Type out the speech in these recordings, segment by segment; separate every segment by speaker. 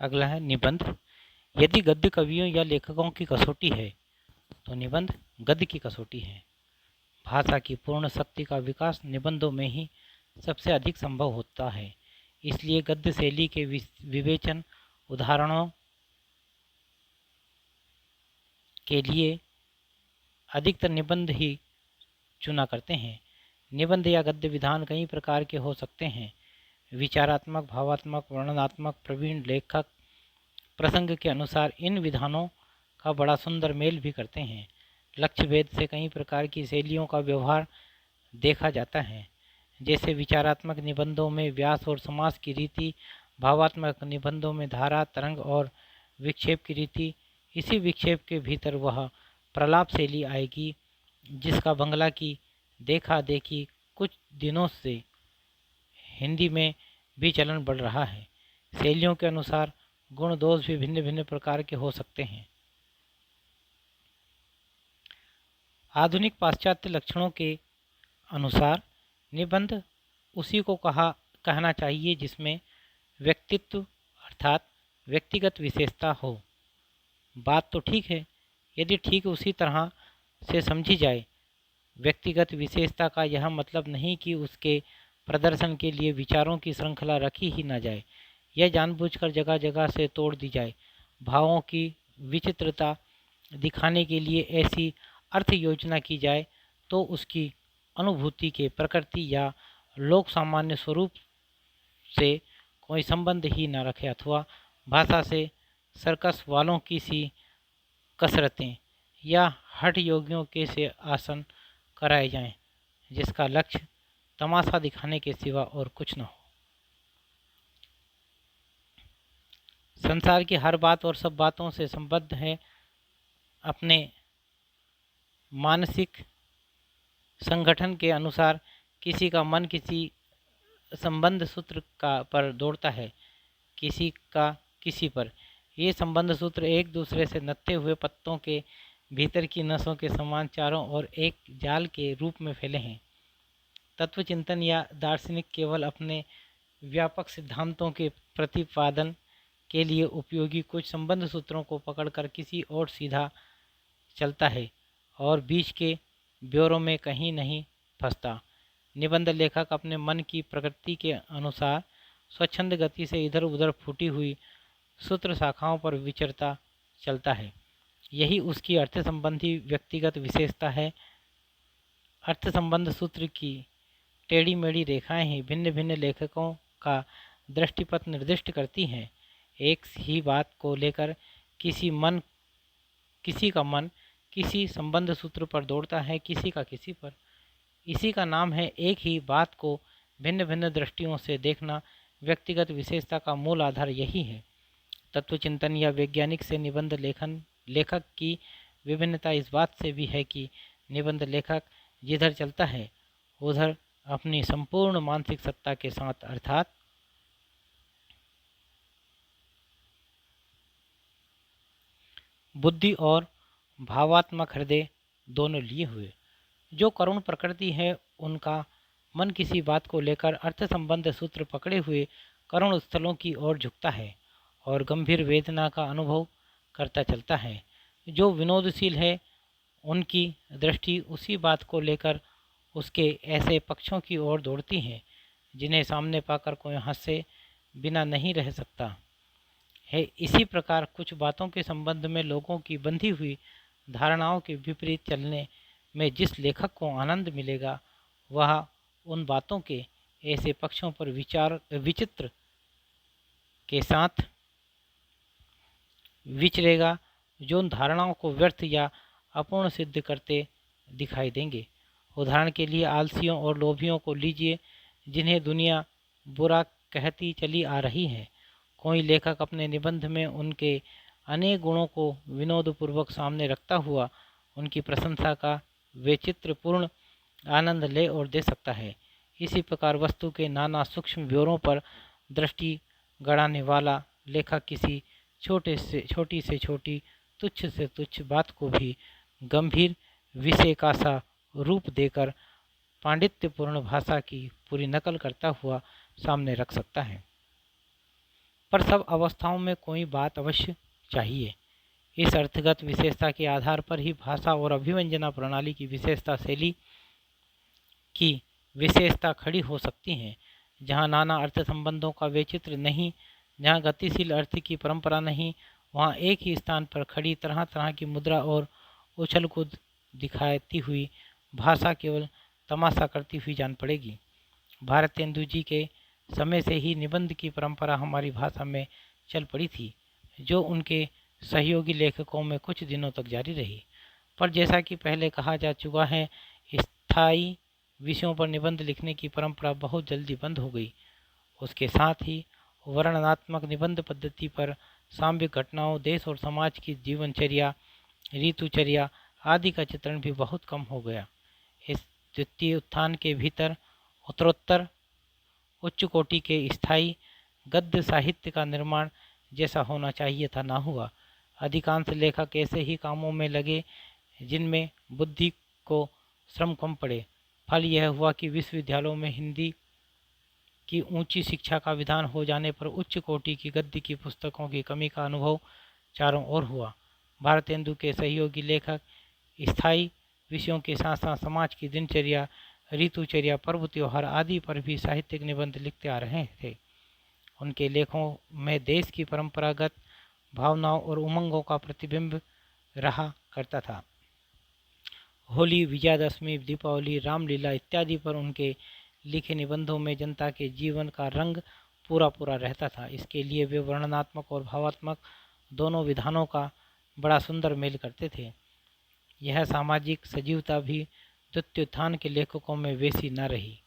Speaker 1: अगला है निबंध। यदि गद्य कवियों या लेखकों की कसौटी है तो निबंध गद्य की कसौटी है। भाषा की पूर्ण शक्ति का विकास निबंधों में ही सबसे अधिक संभव होता है। इसलिए गद्य शैली के विवेचन उदाहरणों के लिए अधिकतर निबंध ही चुना करते हैं। निबंध या गद्य विधान कई प्रकार के हो सकते हैं। विचारात्मक, भावात्मक, वर्णनात्मक। प्रवीण लेखक प्रसंग के अनुसार इन विधानों का बड़ा सुंदर मेल भी करते हैं। लक्ष्य भेद से कई प्रकार की शैलियों का व्यवहार देखा जाता है, जैसे विचारात्मक निबंधों में व्यास और समास की रीति, भावात्मक निबंधों में धारा, तरंग और विक्षेप की रीति। इसी विक्षेप के भीतर वह प्रलाप शैली आएगी जिसका बंगला की देखा देखी कुछ दिनों से हिंदी में भी चलन बढ़ रहा है। शैलियों के अनुसार गुण दोष भी भिन्न भिन्न प्रकार के हो सकते हैं। आधुनिक पाश्चात्य लक्षणों के अनुसार निबंध उसी को कहना चाहिए जिसमें व्यक्तित्व अर्थात व्यक्तिगत विशेषता हो। बात तो ठीक है, यदि ठीक उसी तरह से समझी जाए। व्यक्तिगत विशेषता का यह मतलब नहीं कि उसके प्रदर्शन के लिए विचारों की श्रृंखला रखी ही न जाए, यह जानबूझकर जगह जगह से तोड़ दी जाए। भावों की विचित्रता दिखाने के लिए ऐसी अर्थ योजना की जाए तो उसकी अनुभूति के प्रकृति या लोक सामान्य स्वरूप से कोई संबंध ही न रखे, अथवा भाषा से सर्कस वालों की सी कसरतें या हठ योगियों के से आसन कराए जाएं, जिसका लक्ष्य तमाशा दिखाने के सिवा और कुछ न हो। संसार की हर बात और सब बातों से संबद्ध है। अपने मानसिक संगठन के अनुसार किसी का मन किसी संबंध सूत्र का पर दौड़ता है, किसी का किसी पर। ये संबंध सूत्र एक दूसरे से नत्थे हुए पत्तों के भीतर की नसों के समान चारों ओर एक जाल के रूप में फैले हैं। तत्वचिंतन या दार्शनिक केवल अपने व्यापक सिद्धांतों के प्रतिपादन के लिए उपयोगी कुछ संबंध सूत्रों को पकड़कर किसी और सीधा चलता है और बीच के ब्योरों में कहीं नहीं फंसता। निबंध लेखक अपने मन की प्रकृति के अनुसार स्वच्छंद गति से इधर उधर फूटी हुई सूत्र शाखाओं पर विचरता चलता है। यही उसकी अर्थ संबंधी व्यक्तिगत विशेषता है। अर्थ संबंध सूत्र की टेढ़ी मेढ़ी रेखाएं ही भिन्न भिन्न लेखकों का दृष्टिपथ निर्दिष्ट करती हैं। एक ही बात को लेकर किसी का मन किसी संबंध सूत्र पर दौड़ता है, किसी का किसी पर। इसी का नाम है एक ही बात को भिन्न भिन्न दृष्टियों से देखना। व्यक्तिगत विशेषता का मूल आधार यही है। तत्वचिंतन या वैज्ञानिक से निबंध लेखक की विभिन्नता इस बात से भी है कि निबंध लेखक जिधर चलता है उधर अपनी संपूर्ण मानसिक सत्ता के साथ अर्थात बुद्धि और भावात्मक हृदय दोनों लिए हुए। जो करुण प्रकृति है उनका मन किसी बात को लेकर अर्थ संबंध सूत्र पकड़े हुए करुण स्थलों की ओर झुकता है और गंभीर वेदना का अनुभव करता चलता है। जो विनोदशील है उनकी दृष्टि उसी बात को लेकर उसके ऐसे पक्षों की ओर दौड़ती है जिन्हें सामने पाकर कोई हंसे बिना नहीं रह सकता है। इसी प्रकार कुछ बातों के संबंध में लोगों की बंधी हुई धारणाओं के विपरीत चलने में जिस लेखक को आनंद मिलेगा वह उन बातों के ऐसे पक्षों पर विचित्र के साथ विचरेगा जो उन धारणाओं को व्यर्थ या अपूर्ण सिद्ध करते दिखाई देंगे। उदाहरण के लिए आलसियों और लोभियों को लीजिए, जिन्हें दुनिया बुरा कहती चली आ रही है। कोई लेखक अपने निबंध में उनके अनेक गुणों को विनोदपूर्वक सामने रखता हुआ उनकी प्रशंसा का वैचित्रपूर्ण आनंद ले और दे सकता है। इसी प्रकार वस्तु के नाना सूक्ष्म ब्योरों पर दृष्टि गड़ाने वाला लेखक किसी छोटी से छोटी तुच्छ से तुच्छ बात को भी गंभीर विषय का सा रूप देकर पांडित्यपूर्ण भाषा की पूरी नकल करता हुआ सामने रख सकता है। पर सब अवस्थाओं में कोई बात अवश्य चाहिए। इस अर्थगत विशेषता के आधार पर ही भाषा और अभिव्यंजना प्रणाली की विशेषता शैली की विशेषता खड़ी हो सकती है। जहाँ नाना अर्थ संबंधों का वैचित्र नहीं, जहाँ गतिशील अर्थ की परंपरा नहीं, वहाँ एक ही स्थान पर खड़ी तरह तरह की मुद्रा और उछल कूद दिखाती हुई भाषा केवल तमाशा करती हुई जान पड़ेगी। भारतेंदु जी के समय से ही निबंध की परंपरा हमारी भाषा में चल पड़ी थी, जो उनके सहयोगी लेखकों में कुछ दिनों तक जारी रही। पर जैसा कि पहले कहा जा चुका है, स्थायी विषयों पर निबंध लिखने की परंपरा बहुत जल्दी बंद हो गई। उसके साथ ही वर्णनात्मक निबंध पद्धति पर सामयिक घटनाओं, देश और समाज की जीवनचर्या, ऋतुचर्या आदि का चित्रण भी बहुत कम हो गया। इस द्वितीय उत्थान के भीतर उत्तरोत्तर उच्च कोटि के स्थायी गद्य साहित्य का निर्माण जैसा होना चाहिए था ना हुआ। अधिकांश लेखक ऐसे ही कामों में लगे जिनमें बुद्धि को श्रम कम पड़े। फल यह हुआ कि विश्वविद्यालयों में हिंदी की ऊंची शिक्षा का विधान हो जाने पर उच्च कोटि की गद्य की पुस्तकों की कमी का अनुभव चारों ओर हुआ। भारतेंदु के सहयोगी लेखक स्थायी विषयों के साथ साथ समाज की दिनचर्या, ऋतुचर्या, पर्व त्योहार आदि पर भी साहित्यिक निबंध लिखते आ रहे थे। उनके लेखों में देश की परंपरागत भावनाओं और उमंगों का प्रतिबिंब रहा करता था। होली, विजयादशमी, दीपावली, रामलीला इत्यादि पर उनके लिखे निबंधों में जनता के जीवन का रंग पूरा पूरा रहता था। इसके लिए वे वर्णनात्मक और भावात्मक दोनों विधानों का बड़ा सुंदर मेल करते थे। यह सामाजिक सजीवता भी द्वितीय उत्थान के लेखकों में वैसी न रही।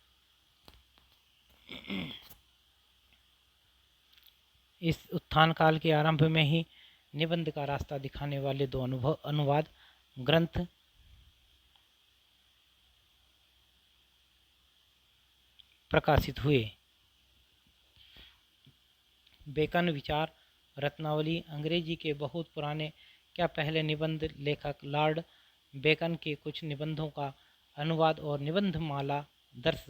Speaker 1: इस उत्थान काल के आरंभ में ही निबंध का रास्ता दिखाने वाले दो अनुवाद ग्रंथ प्रकाशित हुए। बेकन विचार रत्नावली अंग्रेजी के बहुत पुराने क्या पहले निबंध लेखक लॉर्ड बेकन के कुछ निबंधों का अनुवाद और निबंधमाला दर्श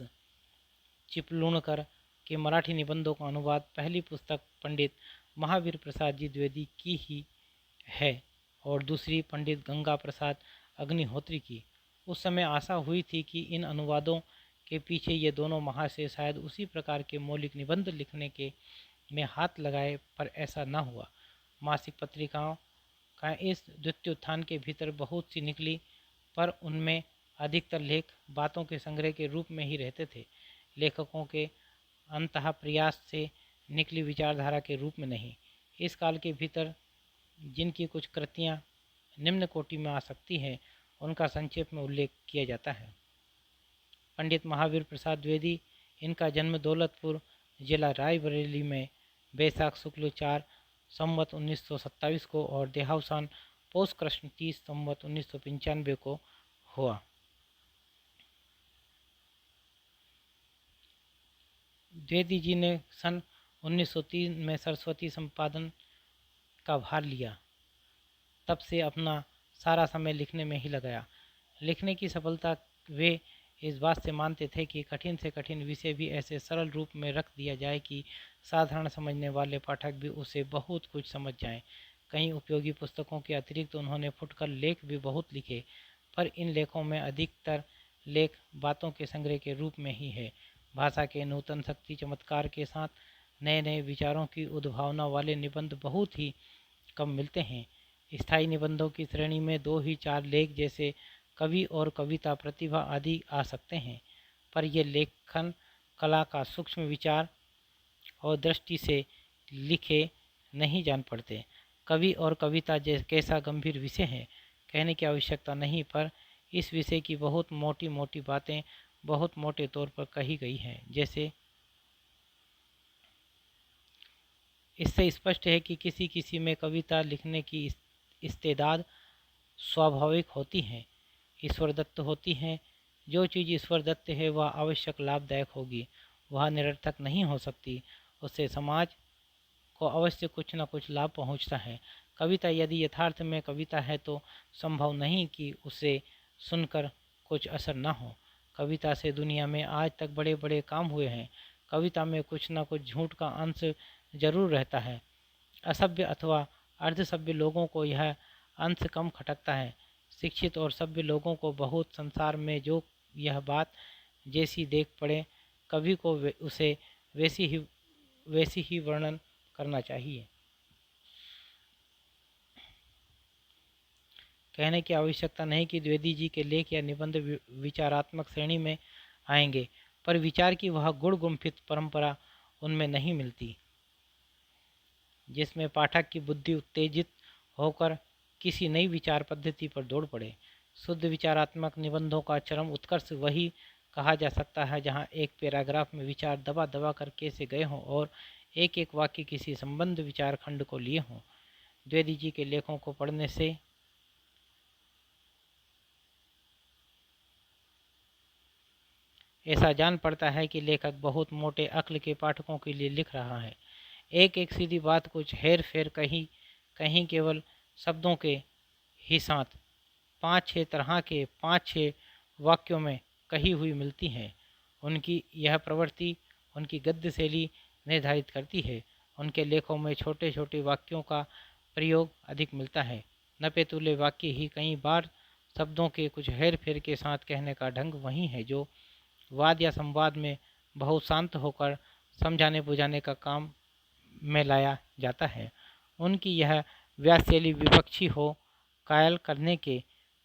Speaker 1: चिपलूणकर के मराठी निबंधों का अनुवाद पहली पुस्तक पंडित महावीर प्रसाद जी द्विवेदी की ही है और दूसरी पंडित गंगा प्रसाद अग्निहोत्री की। उस समय आशा हुई थी कि इन अनुवादों के पीछे ये दोनों महाशय शायद उसी प्रकार के मौलिक निबंध लिखने के में हाथ लगाए, पर ऐसा न हुआ। मासिक पत्रिकाओं का इस द्वितीय उत्थान के भीतर बहुत सी निकली, पर उनमें अधिकतर लेख बातों के संग्रह के रूप में ही रहते थे, लेखकों के अंतः प्रयास से निकली विचारधारा के रूप में नहीं। इस काल के भीतर जिनकी कुछ कृतियाँ निम्न कोटि में आ सकती हैं, उनका संक्षेप में उल्लेख किया जाता है। पंडित महावीर प्रसाद द्विवेदी, इनका जन्म दौलतपुर जिला रायबरेली में बैसाख शुक्ल 4 संवत 1927 को और देहावसान पौष कृष्ण 30 संवत 1995 को हुआ। द्विवेदी जी ने सन 1903 में सरस्वती संपादन का भार लिया। तब से अपना सारा समय लिखने में ही लगाया। लिखने की सफलता वे इस बात से मानते थे कि कठिन से कठिन विषय भी ऐसे सरल रूप में रख दिया जाए कि साधारण समझने वाले पाठक भी उसे बहुत कुछ समझ जाएं। कई उपयोगी पुस्तकों के अतिरिक्त उन्होंने फुटकर लेख भी बहुत लिखे, पर इन लेखों में अधिकतर लेख बातों के संग्रह के रूप में ही है। भाषा के नूतन शक्ति चमत्कार के साथ नए नए विचारों की उद्भावना वाले निबंध बहुत ही कम मिलते हैं। स्थायी निबंधों की श्रेणी में 2 ही 4 लेख जैसे कवि और कविता, प्रतिभा आदि आ सकते हैं, पर ये लेखन कला का सूक्ष्म विचार और दृष्टि से लिखे नहीं जान पड़ते। कवि और कविता जैसे कैसा गंभीर विषय है, कहने की आवश्यकता नहीं, पर इस विषय की बहुत मोटी मोटी बातें बहुत मोटे तौर पर कही गई हैं। जैसे इससे स्पष्ट है कि किसी किसी में कविता लिखने की इस्तेदाद स्वाभाविक होती है, ईश्वर दत्त होती है। जो चीज़ ईश्वर दत्त है वह आवश्यक लाभदायक होगी, वह निरर्थक नहीं हो सकती। उससे समाज को अवश्य कुछ न कुछ लाभ पहुंचता है। कविता यदि यथार्थ में कविता है तो संभव नहीं कि उसे सुनकर कुछ असर न हो। कविता से दुनिया में आज तक बड़े बड़े काम हुए हैं। कविता में कुछ न कुछ झूठ का अंश जरूर रहता है। असभ्य अथवा अर्धसभ्य लोगों को यह अंश कम खटकता है। शिक्षित और सभ्य लोगों को बहुत संसार में जो यह बात जैसी देख पड़े, कवि को उसे वैसी ही वर्णन करना चाहिए। कहने की आवश्यकता नहीं कि द्विवेदी जी के लेख या निबंध विचारात्मक श्रेणी में आएंगे, पर विचार की वह गुण गुम्फित परंपरा उनमें नहीं मिलती जिसमें पाठक की बुद्धि उत्तेजित होकर किसी नई विचार पद्धति पर दौड़ पड़े। शुद्ध विचारात्मक निबंधों का चरम उत्कर्ष वही कहा जा सकता है जहां एक पैराग्राफ में विचार दबा दबा कर कैसे गए हों और एक एक वाक्य किसी संबंध विचार खंड को लिए हों। द्विवेदी जी के लेखों को पढ़ने से ऐसा जान पड़ता है कि लेखक बहुत मोटे अक्ल के पाठकों के लिए लिख रहा है। एक एक सीधी बात कुछ हेर फेर कहीं केवल शब्दों के ही साथ 5-6 तरह के 5-6 वाक्यों में कही हुई मिलती है। उनकी यह प्रवृत्ति उनकी गद्य शैली निर्धारित करती है। उनके लेखों में छोटे छोटे वाक्यों का प्रयोग अधिक मिलता है। नपेतुले वाक्य ही कई बार शब्दों के कुछ हेर फेर के साथ कहने का ढंग वही है जो वाद या संवाद में बहुत शांत होकर समझाने बुझाने का काम में लाया जाता है। उनकी यह व्यासशैली विपक्षी हो कायल करने के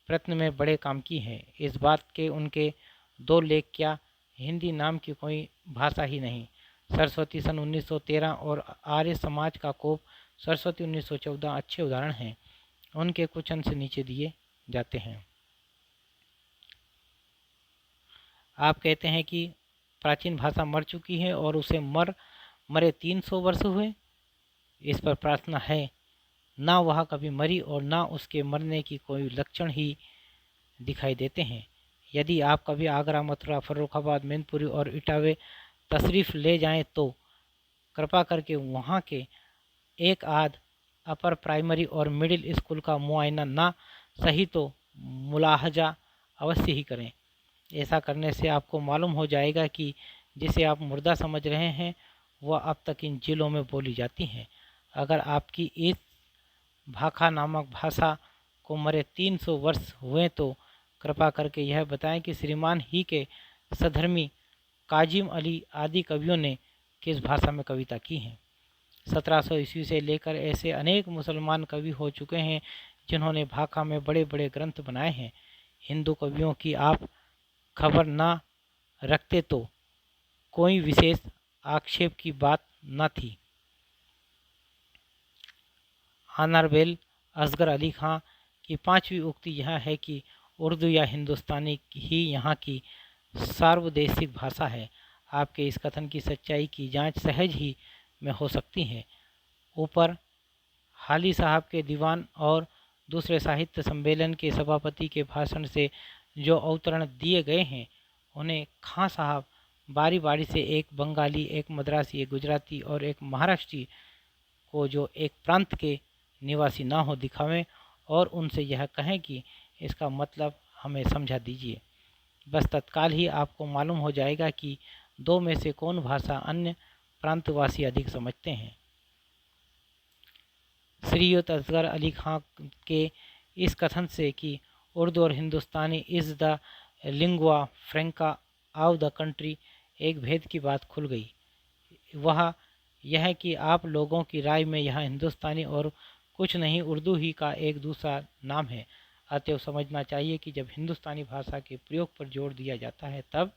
Speaker 1: प्रयत्न में बड़े काम की है। इस बात के उनके 2 लेख क्या हिंदी नाम की कोई भाषा ही नहीं। सरस्वती सन 1913 और आर्य समाज का कोप सरस्वती 1914 अच्छे उदाहरण हैं। उनके कुछ अंश नीचे दिए जाते हैं। आप कहते हैं कि प्राचीन भाषा मर चुकी है और उसे मरे 300 वर्ष हुए। इस पर प्रार्थना है, ना वह कभी मरी और ना उसके मरने की कोई लक्षण ही दिखाई देते हैं। यदि आप कभी आगरा, मथुरा, फर्रुखाबाद, मैनपुरी और इटावे तशरीफ़ ले जाएं तो कृपा करके वहाँ के एक आध अपर प्राइमरी और मिडिल स्कूल का मुआयना ना सही तो मुलाहजा अवश्य ही करें। ऐसा करने से आपको मालूम हो जाएगा कि जिसे आप मुर्दा समझ रहे हैं वह अब तक इन जिलों में बोली जाती हैं। अगर आपकी इस भाखा नामक भाषा को मरे 300 वर्ष हुए तो कृपा करके यह बताएं कि श्रीमान ही के सधर्मी काजिम अली आदि कवियों ने किस भाषा में कविता की है। 1700 ईस्वी से लेकर ऐसे अनेक मुसलमान कवि हो चुके हैं जिन्होंने भाखा में बड़े बड़े ग्रंथ बनाए हैं। हिंदू कवियों की आप खबर ना रखते तो कोई विशेष आक्षेप की बात न थी। ऑनरेबल असगर अली खां की 5वीं उक्ति यह है कि उर्दू या हिंदुस्तानी ही यहाँ की सार्वदेशिक भाषा है। आपके इस कथन की सच्चाई की जांच सहज ही में हो सकती है। ऊपर हाली साहब के दीवान और दूसरे साहित्य सम्मेलन के सभापति के भाषण से जो अवतरण दिए गए हैं उन्हें खां साहब बारी बारी से एक बंगाली, एक मद्रासी, एक गुजराती और एक महाराष्ट्री को जो एक प्रांत के निवासी ना हो दिखावें और उनसे यह कहें कि इसका मतलब हमें समझा दीजिए। बस तत्काल ही आपको मालूम हो जाएगा कि 2 में से कौन भाषा अन्य प्रांतवासी अधिक समझते हैं। श्रीयुत असगर अली खां के इस कथन से कि उर्दू और Hindustani is the lingua franca of the country एक भेद की बात खुल गई। वह यह कि आप लोगों की राय में यह हिंदुस्तानी और कुछ नहीं उर्दू ही का एक दूसरा नाम है। अतएव समझना चाहिए कि जब हिंदुस्तानी भाषा के प्रयोग पर जोर दिया जाता है तब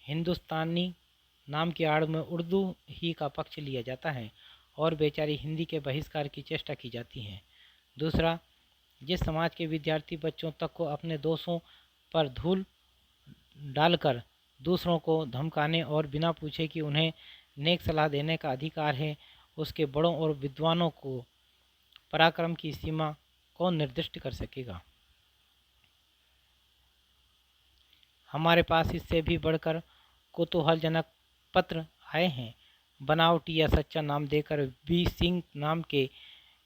Speaker 1: हिंदुस्तानी नाम की आड़ में उर्दू ही का पक्ष लिया जाता है और बेचारी हिंदी के बहिष्कार की चेष्टा की जाती है। दूसरा, जिस समाज के विद्यार्थी बच्चों तक को अपने दोषों पर धूल डालकर दूसरों को धमकाने और बिना पूछे कि उन्हें नेक सलाह देने का अधिकार है, उसके बड़ों और विद्वानों को पराक्रम की सीमा कौन निर्दिष्ट कर सकेगा। हमारे पास इससे भी बढ़कर कुतूहलजनक पत्र आए हैं। बनावटी या सच्चा नाम देकर बी सिंह नाम के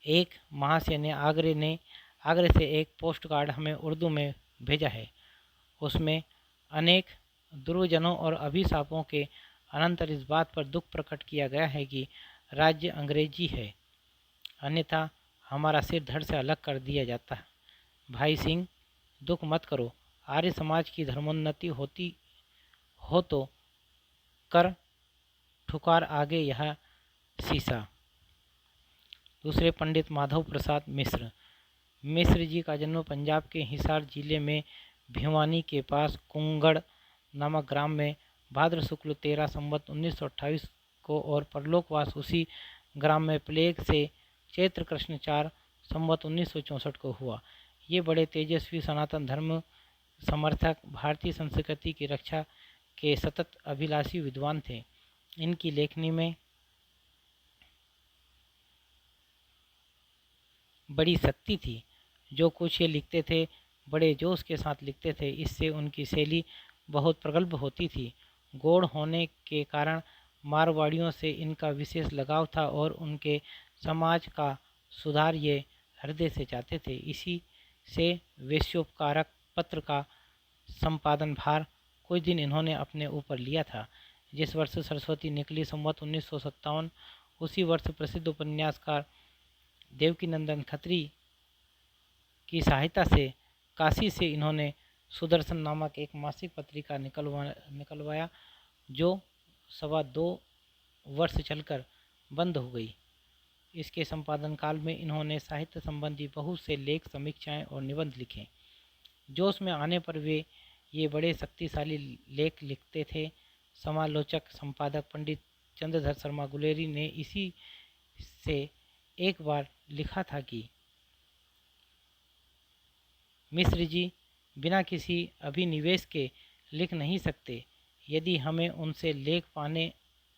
Speaker 1: एक महाशय ने आगरे से एक पोस्ट कार्ड हमें उर्दू में भेजा है। उसमें अनेक दुर्जनों और अभिशापों के अनंतर इस बात पर दुख प्रकट किया गया है कि राज्य अंग्रेजी है, अन्यथा हमारा सिर धड़ से अलग कर दिया जाता है। भाई सिंह, दुख मत करो, आर्य समाज की धर्मोन्नति होती हो तो कर ठुकार आगे यह शीशा। दूसरे पंडित माधव प्रसाद मिश्र। मिश्र जी का जन्म पंजाब के हिसार जिले में भिवानी के पास कुंगड़ नामक ग्राम में भाद्र शुक्ल 13 संवत 1928 को और परलोकवास उसी ग्राम में प्लेग से चैत्र कृष्ण 4 संवत 1964 को हुआ। ये बड़े तेजस्वी सनातन धर्म समर्थक, भारतीय संस्कृति की रक्षा के सतत अभिलाषी विद्वान थे। इनकी लेखनी में बड़ी शक्ति थी। जो कुछ ये लिखते थे बड़े जोश के साथ लिखते थे, इससे उनकी शैली बहुत प्रगल्भ होती थी। गौड़ होने के कारण मारवाड़ियों से इनका विशेष लगाव था और उनके समाज का सुधार ये हृदय से चाहते थे। इसी से वेश्योपकारक पत्र का संपादन भार कुछ दिन इन्होंने अपने ऊपर लिया था। जिस वर्ष सरस्वती निकली संवत 1957, उसी वर्ष प्रसिद्ध उपन्यासकार देवकीनंदन खत्री की सहायता से काशी से इन्होंने सुदर्शन नामक एक मासिक पत्रिका निकलवाया, जो 2.25 वर्ष चलकर बंद हो गई। इसके संपादन काल में इन्होंने साहित्य संबंधी बहुत से लेख, समीक्षाएं और निबंध लिखे। जोश में आने पर वे ये बड़े शक्तिशाली लेख लिखते थे। समालोचक संपादक पंडित चंद्रधर शर्मा गुलेरी ने इसी से एक बार लिखा था कि मिश्र जी बिना किसी अभिनिवेश के लिख नहीं सकते। यदि हमें उनसे लेख पाने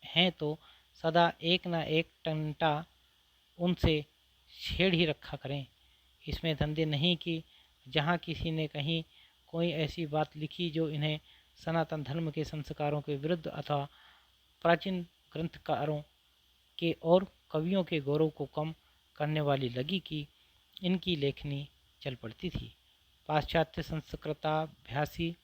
Speaker 1: हैं तो सदा एक न एक टंटा उनसे छेड़ ही रखा करें। इसमें धंधे नहीं कि जहाँ किसी ने कहीं कोई ऐसी बात लिखी जो इन्हें सनातन धर्म के संस्कारों के विरुद्ध अथवा प्राचीन ग्रंथकारों के और कवियों के गौरव को कम करने वाली लगी कि इनकी लेखनी चल पड़ती थी। पाश्चात्य संस्कृताभ्यासी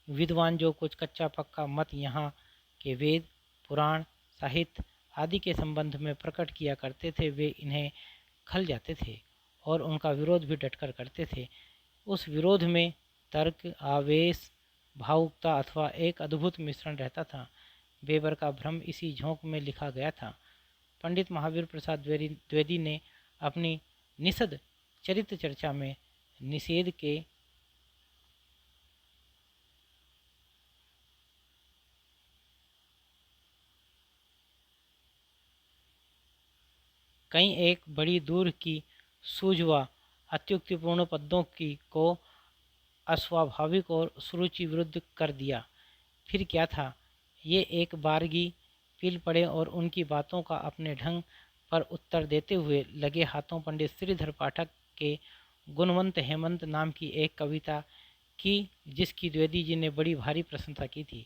Speaker 1: विद्वान जो कुछ कच्चा पक्का मत यहाँ के वेद, पुराण, साहित्य आदि के संबंध में प्रकट किया करते थे, वे इन्हें खल जाते थे और उनका विरोध भी डटकर करते थे। उस विरोध में तर्क, आवेश, भावुकता अथवा एक अद्भुत मिश्रण रहता था। बेबर का भ्रम इसी झोंक में लिखा गया था। पंडित महावीर प्रसाद द्विवेदी ने अपनी निषद चरित्र चर्चा में निषेध के कई एक बड़ी दूर की सूझवा अत्युक्तिपूर्ण पदों की को अस्वाभाविक और सुरुचि विरुद्ध कर दिया। फिर क्या था, ये एक बारगी पील पड़े और उनकी बातों का अपने ढंग पर उत्तर देते हुए लगे हाथों पंडित श्रीधर पाठक के गुणवंत हेमंत नाम की एक कविता की, जिसकी द्विवेदी जी ने बड़ी भारी प्रशंसा की थी।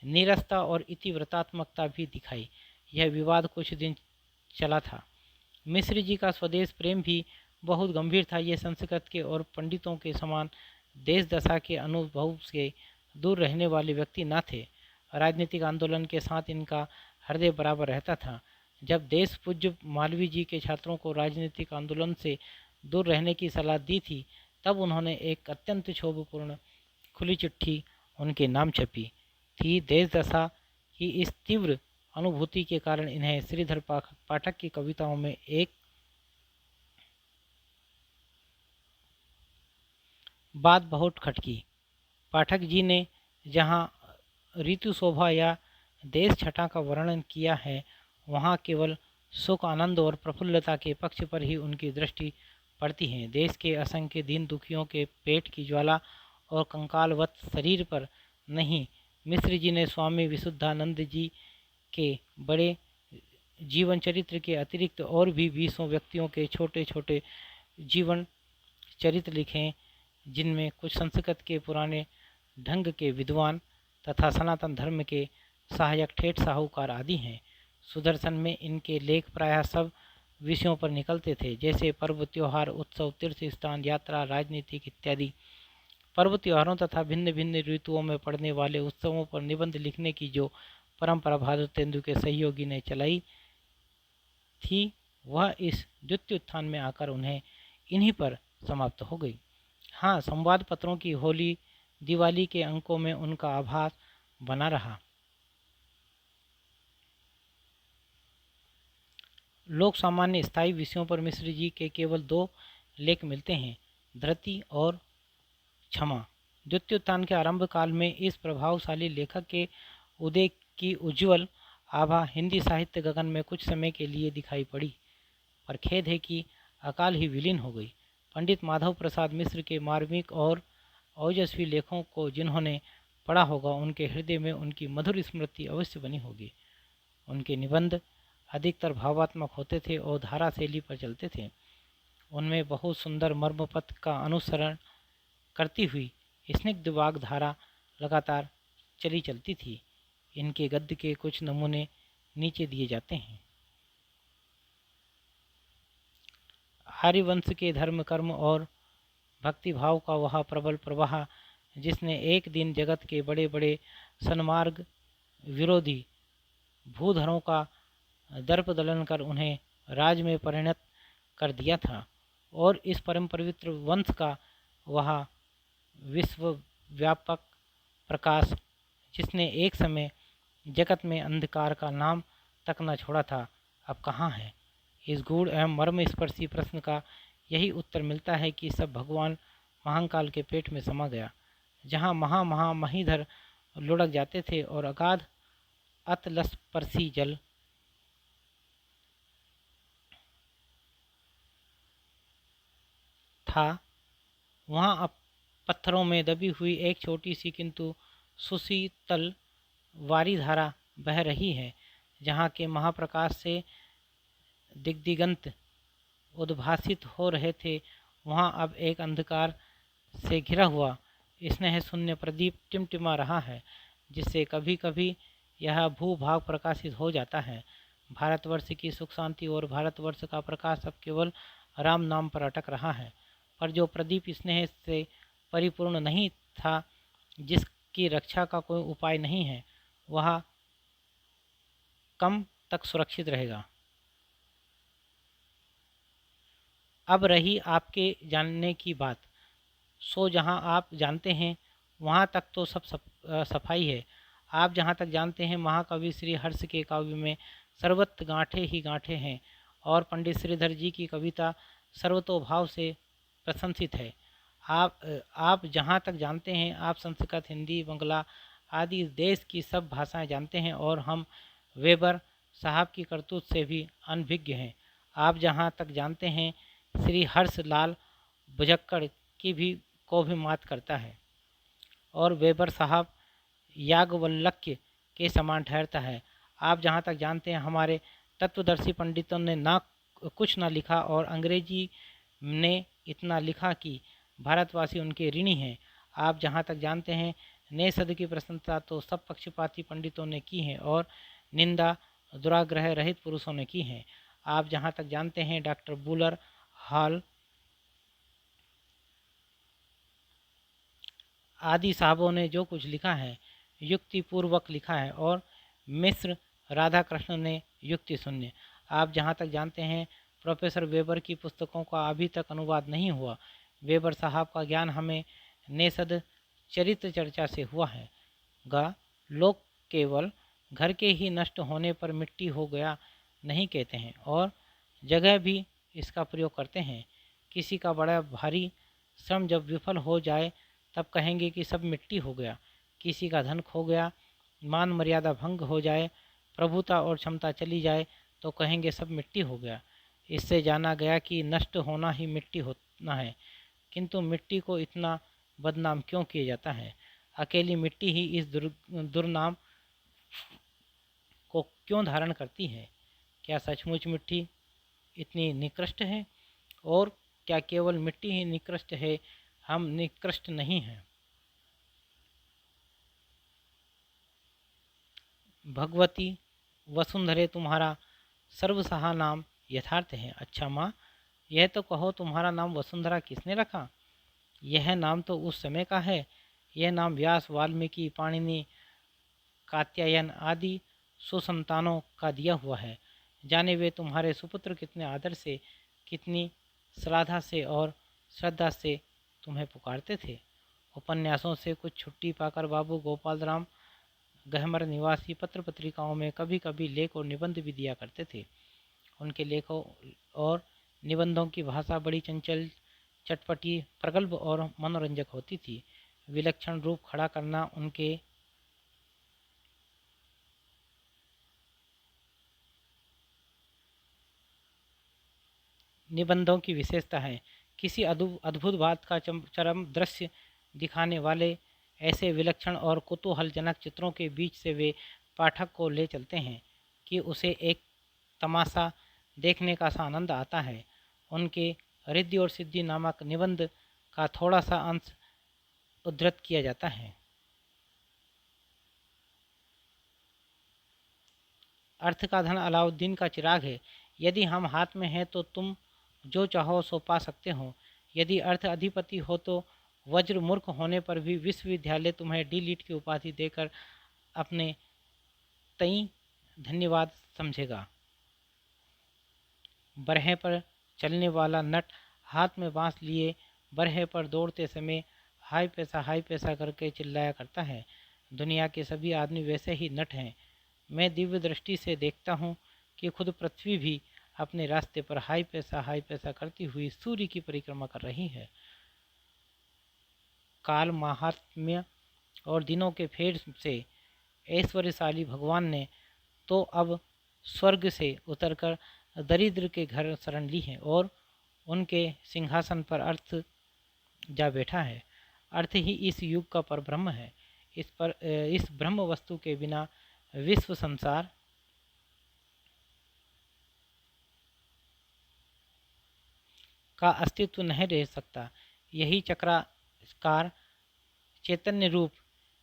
Speaker 1: नीरसता और इतिव्रतात्मकता भी दिखाई। यह विवाद कुछ दिन चला था। मिश्र जी का स्वदेश प्रेम भी बहुत गंभीर था। ये संस्कृत के और पंडितों के समान देश दशा के अनुभव से दूर रहने वाले व्यक्ति न थे। राजनीतिक आंदोलन के साथ इनका हृदय बराबर रहता था। जब देश पूज्य मालवीय जी के छात्रों को राजनीतिक आंदोलन से दूर रहने की सलाह दी थी, तब उन्होंने एक अत्यंत क्षोभपूर्ण खुली चिट्ठी उनके नाम छपी थी। देश दशा की इस तीव्र अनुभूति के कारण इन्हें श्रीधर पाठक की कविताओं में एक बात बहुत खटकी। पाठक जी ने जहाँ ऋतु शोभा या देश छटा का वर्णन किया है, वहाँ केवल सुख, आनंद और प्रफुल्लता के पक्ष पर ही उनकी दृष्टि पड़ती है। देश के असंख्य दीन दुखियों के पेट की ज्वाला और कंकालवत शरीर पर नहीं। मिश्र जी ने स्वामी विशुद्धानंद जी के बड़े जीवन चरित्र के अतिरिक्त और भी 20 व्यक्तियों के छोटे छोटे जीवन चरित्र लिखे, जिनमें कुछ संस्कृत के पुराने ढंग के विद्वान तथा सनातन धर्म के सहायक ठेठ साहूकार आदि हैं। सुदर्शन में इनके लेख प्रायः सब विषयों पर निकलते थे, जैसे पर्व, त्योहार, उत्सव, तीर्थ स्थान, यात्रा, राजनीतिक इत्यादि। पर्व त्योहारों तथा भिन्न भिन्न ऋतुओं में पड़ने वाले उत्सवों पर निबंध लिखने की जो परंपरा भारत तेंदु के सहयोगी ने चलाई थी वह इस द्वितीयोत्थान में आकर उन्हें इन्हीं पर समाप्त हो गई। हाँ, संवाद पत्रों की होली दिवाली के अंकों में उनका आभास बना रहा। लोक सामान्य स्थायी विषयों पर मिश्र जी के केवल 2 लेख मिलते हैं, धृति और क्षमा। द्वितीयोत्थान के आरंभ काल में इस प्रभावशाली लेखक के उदय की उज्ज्वल आभा हिंदी साहित्य गगन में कुछ समय के लिए दिखाई पड़ी, पर खेद है कि अकाल ही विलीन हो गई। पंडित माधव प्रसाद मिश्र के मार्मिक और ओजस्वी लेखों को जिन्होंने पढ़ा होगा उनके हृदय में उनकी मधुर स्मृति अवश्य बनी होगी। उनके निबंध अधिकतर भावात्मक होते थे और धारा शैली पर चलते थे। उनमें बहुत सुंदर मर्मपथ का अनुसरण करती हुई स्निग्ध वाग धारा लगातार चलती थी। इनके गद्य के कुछ नमूने नीचे दिए जाते हैं। आर्यवंश के धर्म कर्म और भक्तिभाव का वह प्रबल प्रवाह जिसने एक दिन जगत के बड़े बड़े सन्मार्ग विरोधी भूधरों का दर्प दलन कर उन्हें राज में परिणत कर दिया था, और इस परम पवित्र वंश का वह विश्वव्यापक प्रकाश जिसने एक समय जगत में अंधकार का नाम तक न छोड़ा था, अब कहाँ है? इस गूढ़ एवं मर्म स्पर्शी प्रश्न का यही उत्तर मिलता है कि सब भगवान महाकाल के पेट में समा गया, जहाँ महीधर लुढ़क जाते थे और अगाध अतलस्पर्शी जल था, वहाँ अब पत्थरों में दबी हुई एक छोटी सी किंतु सुशीतल वारी धारा बह रही है। जहाँ के महाप्रकाश से दिग्दिगंत उद्भासित हो रहे थे, वहाँ अब एक अंधकार से घिरा हुआ स्नेह शून्य प्रदीप टिमटिमा रहा है, जिससे कभी कभी यह भूभाग प्रकाशित हो जाता है। भारतवर्ष की सुख शांति और भारतवर्ष का प्रकाश अब केवल राम नाम पर अटक रहा है, पर जो प्रदीप स्नेह से परिपूर्ण नहीं था, जिसकी रक्षा का कोई उपाय नहीं है, वह कम तक सुरक्षित रहेगा। अब रही आपके जानने की बात, सो जहाँ आप जानते हैं वहाँ तक तो सब सफाई है। आप जहाँ तक जानते हैं महाकवि श्री हर्ष के काव्य में सर्वत्र गांठे ही गांठे हैं, और पंडित श्रीधर जी की कविता सर्वतोभाव से प्रशंसित है। आप जहाँ तक जानते हैं आप संस्कृत, हिंदी, बंगला आदि देश की सब भाषाएं जानते हैं, और हम वेबर साहब की करतूत से भी अनभिज्ञ हैं। आप जहाँ तक जानते हैं श्री हर्ष लाल बुझक्कड़ की भी को भी मात करता है, और वेबर साहब याज्ञवल्क्य के समान ठहरता है। आप जहाँ तक जानते हैं हमारे तत्वदर्शी पंडितों ने ना कुछ ना लिखा, और अंग्रेजी ने इतना लिखा कि भारतवासी उनके ऋणी हैं। आप जहाँ तक जानते हैं नए सद की प्रशंसा तो सब पक्षपाती पंडितों ने की है, और निंदा दुराग्रह रहित पुरुषों ने की है। आप जहाँ तक जानते हैं डॉक्टर बुलर हॉल आदि साहबों ने जो कुछ लिखा है युक्ति पूर्वक लिखा है, और मिश्र राधा कृष्ण ने युक्ति शून्य। आप जहाँ तक जानते हैं प्रोफेसर वेबर की पुस्तकों का अभी तक अनुवाद नहीं हुआ। वेबर साहब का ज्ञान हमें नेसद चरित्र चर्चा से हुआ है गा। लोग केवल घर के ही नष्ट होने पर मिट्टी हो गया नहीं कहते हैं, और जगह भी इसका प्रयोग करते हैं। किसी का बड़ा भारी श्रम जब विफल हो जाए तब कहेंगे कि सब मिट्टी हो गया। किसी का धन खो गया, मान मर्यादा भंग हो जाए, प्रभुता और क्षमता चली जाए तो कहेंगे सब मिट्टी हो गया। इससे जाना गया कि नष्ट होना ही मिट्टी होना है, किंतु मिट्टी को इतना बदनाम क्यों किया जाता है? अकेली मिट्टी ही इस दुर्नाम को क्यों धारण करती है? क्या सचमुच मिट्टी इतनी निकृष्ट है? और क्या केवल मिट्टी ही निकृष्ट है, हम निकृष्ट नहीं हैं? भगवती वसुंधरे तुम्हारा सर्वसहा नाम यथार्थ है। अच्छा माँ, यह तो कहो तुम्हारा नाम वसुंधरा किसने रखा? यह नाम तो उस समय का है। यह नाम व्यास, वाल्मीकि, पाणिनि, कात्यायन आदि सुसंतानों का दिया हुआ है। जाने वे तुम्हारे सुपुत्र कितने आदर से, कितनी श्रद्धा से और श्रद्धा से तुम्हें पुकारते थे। उपन्यासों से कुछ छुट्टी पाकर बाबू गोपाल राम गहमर निवासी पत्र पत्रिकाओं में कभी कभी लेख और निबंध भी दिया करते थे। उनके लेखों और निबंधों की भाषा बड़ी चंचल, चटपटी, प्रगल्भ और मनोरंजक होती थी। विलक्षण रूप खड़ा करना उनके निबंधों की विशेषता है। किसी अद्भुत बात का चरम दृश्य दिखाने वाले ऐसे विलक्षण और कुतूहलजनक चित्रों के बीच से वे पाठक को ले चलते हैं कि उसे एक तमाशा देखने का सा आनंद आता है। उनके रिद्धि और सिद्धि नामक निबंध का थोड़ा सा अंश उद्धृत किया जाता है। अर्थ का धन अलाउद्दीन का चिराग है। यदि हम हाथ में हैं तो तुम जो चाहो सो पा सकते हो। यदि अर्थ अधिपति हो तो वज्र मूर्ख होने पर भी विश्वविद्यालय तुम्हें डी लीट की उपाधि देकर अपने तई धन्यवाद समझेगा। बरहे पर चलने वाला नट हाथ में बांस लिए बरहे पर दौड़ते समय हाय पैसा करके चिल्लाया करता है। दुनिया के सभी आदमी वैसे ही नट हैं। मैं दिव्य दृष्टि से देखता हूँ कि खुद पृथ्वी भी अपने रास्ते पर हाय पैसा करती हुई सूर्य की परिक्रमा कर रही है। काल, महात्म्य और दिनों के फेर से ऐश्वर्यशाली भगवान ने तो अब स्वर्ग से उतरकर दरिद्र के घर शरण ली है और उनके सिंहासन पर अर्थ जा बैठा है। अर्थ ही इस युग का परब्रह्म है। इस ब्रह्म वस्तु के बिना विश्व संसार का अस्तित्व नहीं रह सकता। यही चक्राकार चैतन्य रूप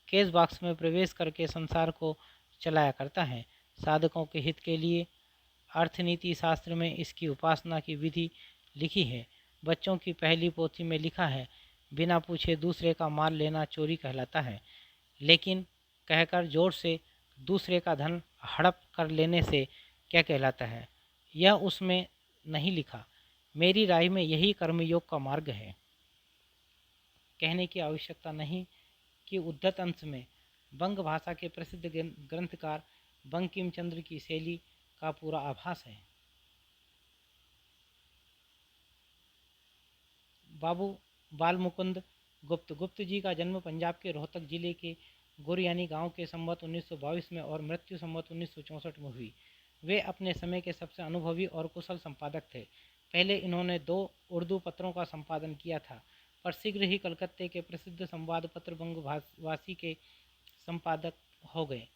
Speaker 1: केस बॉक्स में प्रवेश करके संसार को चलाया करता है। साधकों के हित के लिए अर्थनीति शास्त्र में इसकी उपासना की विधि लिखी है। बच्चों की पहली पोथी में लिखा है, बिना पूछे दूसरे का माल लेना चोरी कहलाता है, लेकिन कहकर जोर से दूसरे का धन हड़प कर लेने से क्या कहलाता है, यह उसमें नहीं लिखा। मेरी राय में यही कर्मयोग का मार्ग है। कहने की आवश्यकता नहीं कि उद्धत अंश में बंग भाषा के प्रसिद्ध ग्रंथकार बंकिम चंद्र की शैली का पूरा आभास है। बाबू बाल मुकुंद गुप्त जी का जन्म पंजाब के रोहतक जिले के गुरयानी गांव के संवत 1922 में और मृत्यु संवत 1964 में हुई। वे अपने समय के सबसे अनुभवी और कुशल संपादक थे। पहले इन्होंने 2 उर्दू पत्रों का संपादन किया था, पर शीघ्र ही कलकत्ते के प्रसिद्ध संवाद पत्र बंगवासी के संपादक हो गए।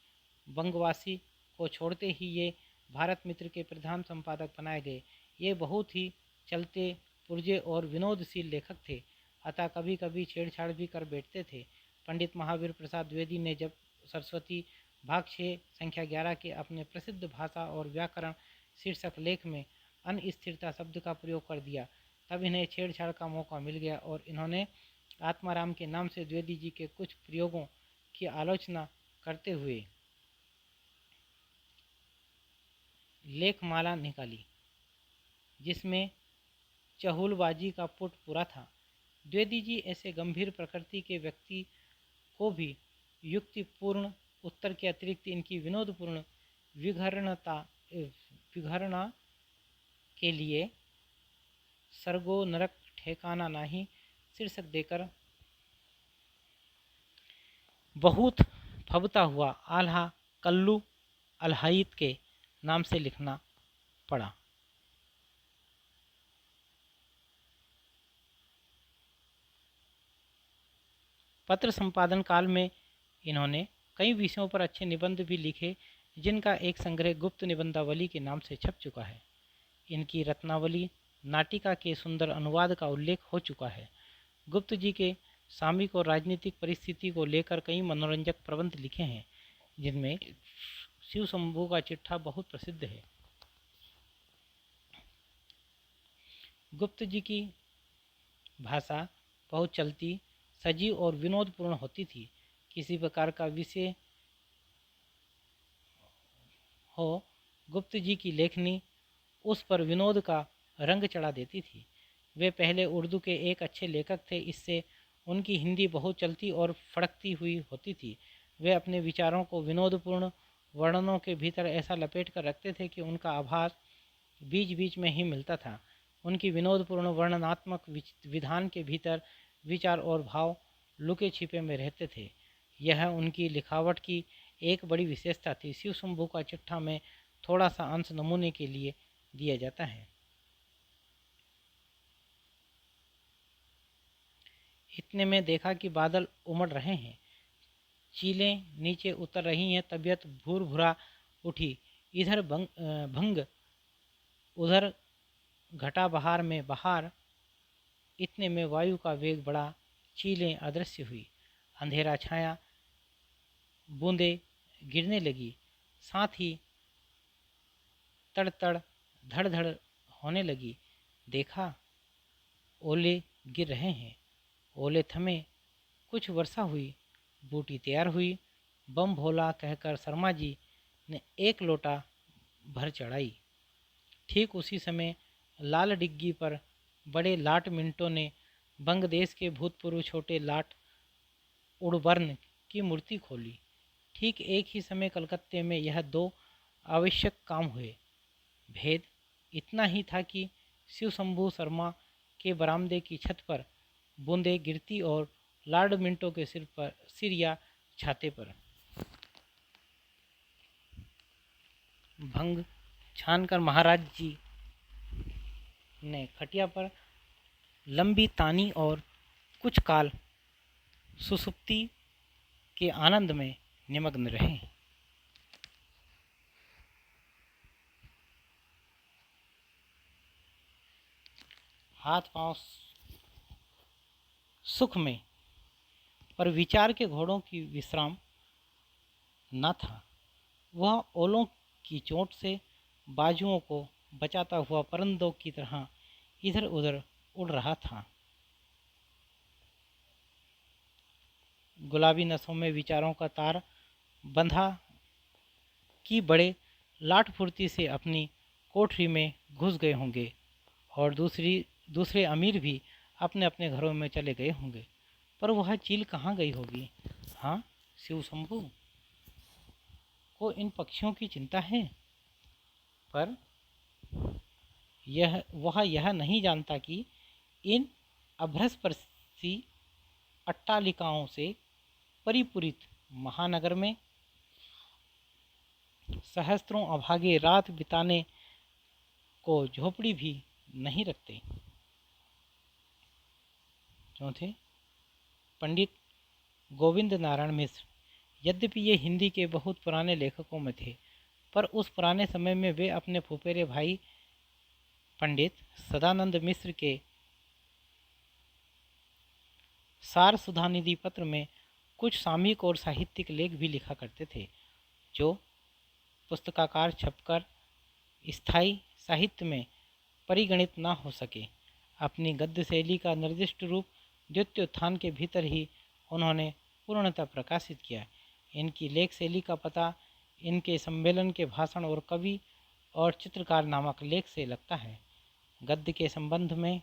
Speaker 1: बंगवासी को छोड़ते ही ये भारत मित्र के प्रधान संपादक बनाए गए। ये बहुत ही चलते पुर्जे और विनोदशील लेखक थे, अतः कभी कभी छेड़छाड़ भी कर बैठते थे। पंडित महावीर प्रसाद द्विवेदी ने जब सरस्वती भाग 6 संख्या 11 के अपने प्रसिद्ध भाषा और व्याकरण शीर्षक लेख में अनस्थिरता शब्द का प्रयोग कर दिया, तब इन्हें छेड़छाड़ का मौका मिल गया और इन्होंने आत्माराम के नाम से द्विवेदी जी के कुछ प्रयोगों की आलोचना करते हुए लेखमाला निकाली, जिसमें चहुलबाजी का पुट पूरा था। द्विवेदी जी ऐसे गंभीर प्रकृति के व्यक्ति को भी युक्तिपूर्ण उत्तर के अतिरिक्त इनकी विनोदपूर्ण विघरणा के लिए सरगो नरक ठेकाना नहीं शीर्षक देकर बहुत फबता हुआ आल्हा कल्लू अलहाइत के नाम से लिखना पड़ा। पत्र संपादन काल में इन्होंने कई विषयों पर अच्छे निबंध भी लिखे, जिनका एक संग्रह गुप्त निबंधावली के नाम से छप चुका है। इनकी रत्नावली नाटिका के सुंदर अनुवाद का उल्लेख हो चुका है। गुप्त जी के सामयिक और राजनीतिक परिस्थिति को लेकर कई मनोरंजक प्रबंध लिखे हैं, जिनमें शिव शंभू का चिट्ठा बहुत प्रसिद्ध है। गुप्त जी की भाषा बहुत चलती, सजी और विनोदपूर्ण होती थी। किसी प्रकार का विषय हो, गुप्त जी की लेखनी उस पर विनोद का रंग चढ़ा देती थी। वे पहले उर्दू के एक अच्छे लेखक थे, इससे उनकी हिंदी बहुत चलती और फड़कती हुई होती थी। वे अपने विचारों को विनोदपूर्ण वर्णनों के भीतर ऐसा लपेट कर रखते थे कि उनका आभास बीच बीच में ही मिलता था। उनकी विनोदपूर्ण वर्णनात्मक विधान के भीतर विचार और भाव लुके छिपे में रहते थे। यह उनकी लिखावट की एक बड़ी विशेषता थी। शिव शंभू का चिट्ठा में थोड़ा सा अंश नमूने के लिए दिया जाता है। इतने में देखा कि बादल उमड़ रहे हैं, चीलें नीचे उतर रही हैं, तबीयत भूर भुरा उठी। इधर भंग, उधर घटा बहार में बहार। इतने में वायु का वेग बढ़ा, चीलें अदृश्य हुई, अंधेरा छाया, बूंदें गिरने लगी, साथ ही तड़ तड़ धड़ धड़ होने लगी। देखा, ओले गिर रहे हैं। ओले थमे, कुछ वर्षा हुई, बूटी तैयार हुई। बम भोला कहकर शर्मा जी ने एक लोटा भर चढ़ाई। ठीक उसी समय लाल डिग्गी पर बड़े लाट मिनटों ने बंगदेश के भूतपूर्व छोटे लाट उड़बर्न की मूर्ति खोली। ठीक एक ही समय कलकत्ते में यह दो आवश्यक काम हुए। भेद इतना ही था कि शिव शंभू शर्मा के बरामदे की छत पर बूंदें गिरती और लॉर्ड मिंटो के सिर या छाते पर भंग छानकर महाराज जी ने खटिया पर लंबी तानी और कुछ काल सुसुप्ति के आनंद में निमग्न रहे। हाथ पांव सुख में, पर विचार के घोड़ों की विश्राम न था। वह ओलों की चोट से बाजुओं को बचाता हुआ परिंदों की तरह इधर उधर उड़ रहा था। गुलाबी नसों में विचारों का तार बंधा कि बड़े लाट फुर्ती से अपनी कोठरी में घुस गए होंगे और दूसरे अमीर भी अपने अपने घरों में चले गए होंगे। पर वह चील कहाँ गई होगी? हाँ, शिव शंभू को इन पक्षियों की चिंता है, पर वह यह नहीं जानता कि इन अभ्रस्पर्शी अट्टालिकाओं से परिपूरित महानगर में सहस्त्रों अभागे रात बिताने को झोपड़ी भी नहीं रखते। चौथे, पंडित गोविंद नारायण मिश्र। यद्यपि ये हिंदी के बहुत पुराने लेखकों में थे, पर उस पुराने समय में वे अपने फुफेरे भाई पंडित सदानंद मिश्र के सार सुधानिधि पत्र में कुछ सामयिक और साहित्यिक लेख भी लिखा करते थे, जो पुस्तकाकार छपकर स्थायी साहित्य में परिगणित न हो सके। अपनी गद्य शैली का निर्दिष्ट रूप द्वितीयोत्थान के भीतर ही उन्होंने पूर्णतः प्रकाशित किया। इनकी लेख शैली का पता इनके सम्मेलन के भाषण और कवि और चित्रकार नामक लेख से लगता है। गद्य के संबंध में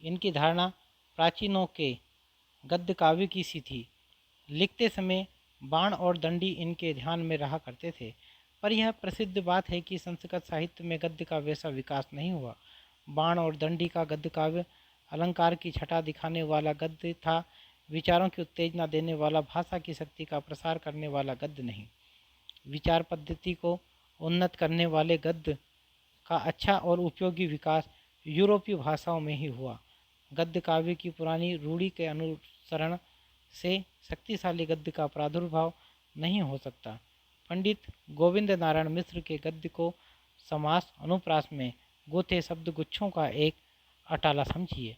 Speaker 1: इनकी धारणा प्राचीनों के गद्य काव्य की सी थी। लिखते समय बाण और दंडी इनके ध्यान में रहा करते थे, पर यह प्रसिद्ध बात है कि संस्कृत साहित्य में गद्य का वैसा विकास नहीं हुआ। बाण और दंडी का गद्य काव्य अलंकार की छटा दिखाने वाला गद्य था, विचारों की उत्तेजना देने वाला, भाषा की शक्ति का प्रसार करने वाला गद्य नहीं। विचार पद्धति को उन्नत करने वाले गद्य का अच्छा और उपयोगी विकास यूरोपीय भाषाओं में ही हुआ। गद्य काव्य की पुरानी रूढ़ी के अनुसरण से शक्तिशाली गद्य का प्रादुर्भाव नहीं हो सकता। पंडित गोविंद नारायण मिश्र के गद्य को समास अनुप्रास में गुथे शब्द गुच्छों का एक अटाला समझिए।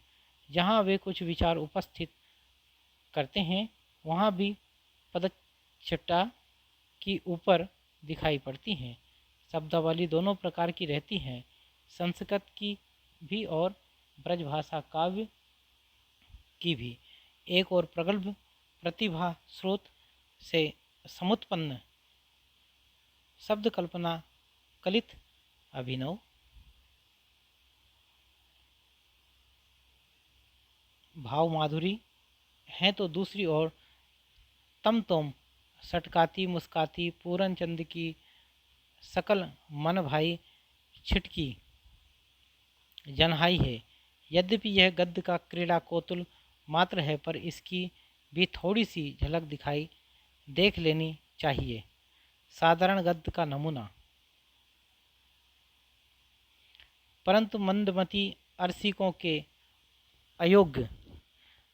Speaker 1: जहाँ वे कुछ विचार उपस्थित करते हैं, वहाँ भी पदच्छटा की ऊपर दिखाई पड़ती हैं। शब्दावली दोनों प्रकार की रहती हैं, संस्कृत की भी और ब्रजभाषा काव्य की भी। एक और प्रगल्भ प्रतिभा स्रोत से समुत्पन्न शब्द कल्पना कलित अभिनव भाव माधुरी है, तो दूसरी ओर तमतोम सटकाती मुस्काती पूरन चंद की सकल मन भाई छिटकी जनहाई है। यद्यपि यह गद्य का क्रीड़ा कौतुल मात्र है, पर इसकी भी थोड़ी सी झलक दिखाई देख लेनी चाहिए। साधारण गद्य का नमूना। परंतु मंदमती अरसिकों के अयोग्य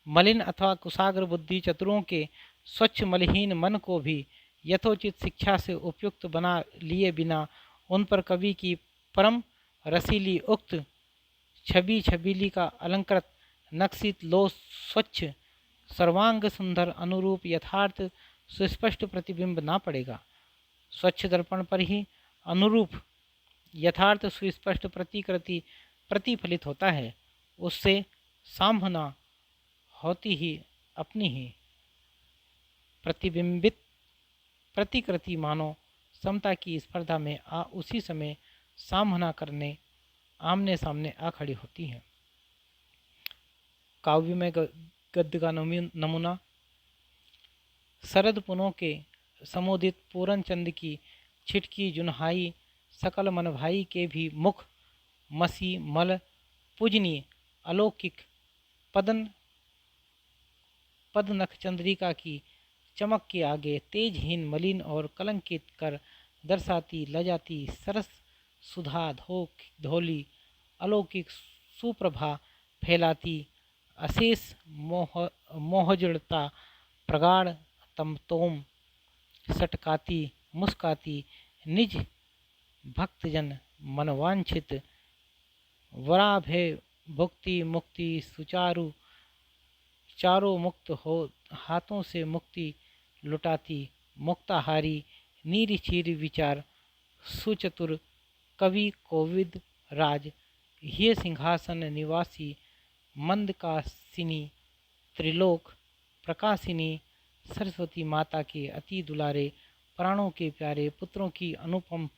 Speaker 1: मलिन अथवा कुशाग्र बुद्धि चतुरों के स्वच्छ मलिहीन मन को भी यथोचित शिक्षा से उपयुक्त बना लिए बिना उन पर कवि की परम रसीली उक्त छवि छबीली का अलंकृत नक्शित लो स्वच्छ सर्वांग सुंदर अनुरूप यथार्थ सुस्पष्ट प्रतिबिंब ना पड़ेगा। स्वच्छ दर्पण पर ही अनुरूप यथार्थ सुस्पष्ट प्रतिकृति प्रतिफलित होता है। उससे सामना होती ही अपनी ही प्रतिबिंबित प्रतिकृति मानो समता की स्पर्धा में उसी समय सामना करने आमने सामने आ खड़ी होती है। काव्य में गद्य का नमूना। शरद पुनों के समोदित पूरन चंद की छिटकी जुनहाई सकल मन भाई के भी मुख मसी मल पूजनीय अलौकिक पदनख चंद्रिका की चमक के आगे तेजहीन मलिन और कलंकित कर दर्शाती लजाती सरस सुधा धोली अलौकिक सुप्रभा फैलाती अशेष मोहजड़ता प्रगाढ़ तमतोम सटकाती मुस्काती निज भक्तजन मनवांछित वराभय भुक्ति मुक्ति सुचारु चारों मुक्त हो हाथों से मुक्ति लुटाती मुक्ताहारी नीर चीर विचार सुचतुर कवि कोविद राज ये सिंहासन निवासी मंदकासिनी त्रिलोक प्रकाशिनी सरस्वती माता के अति दुलारे प्राणों के प्यारे पुत्रों की अनुपम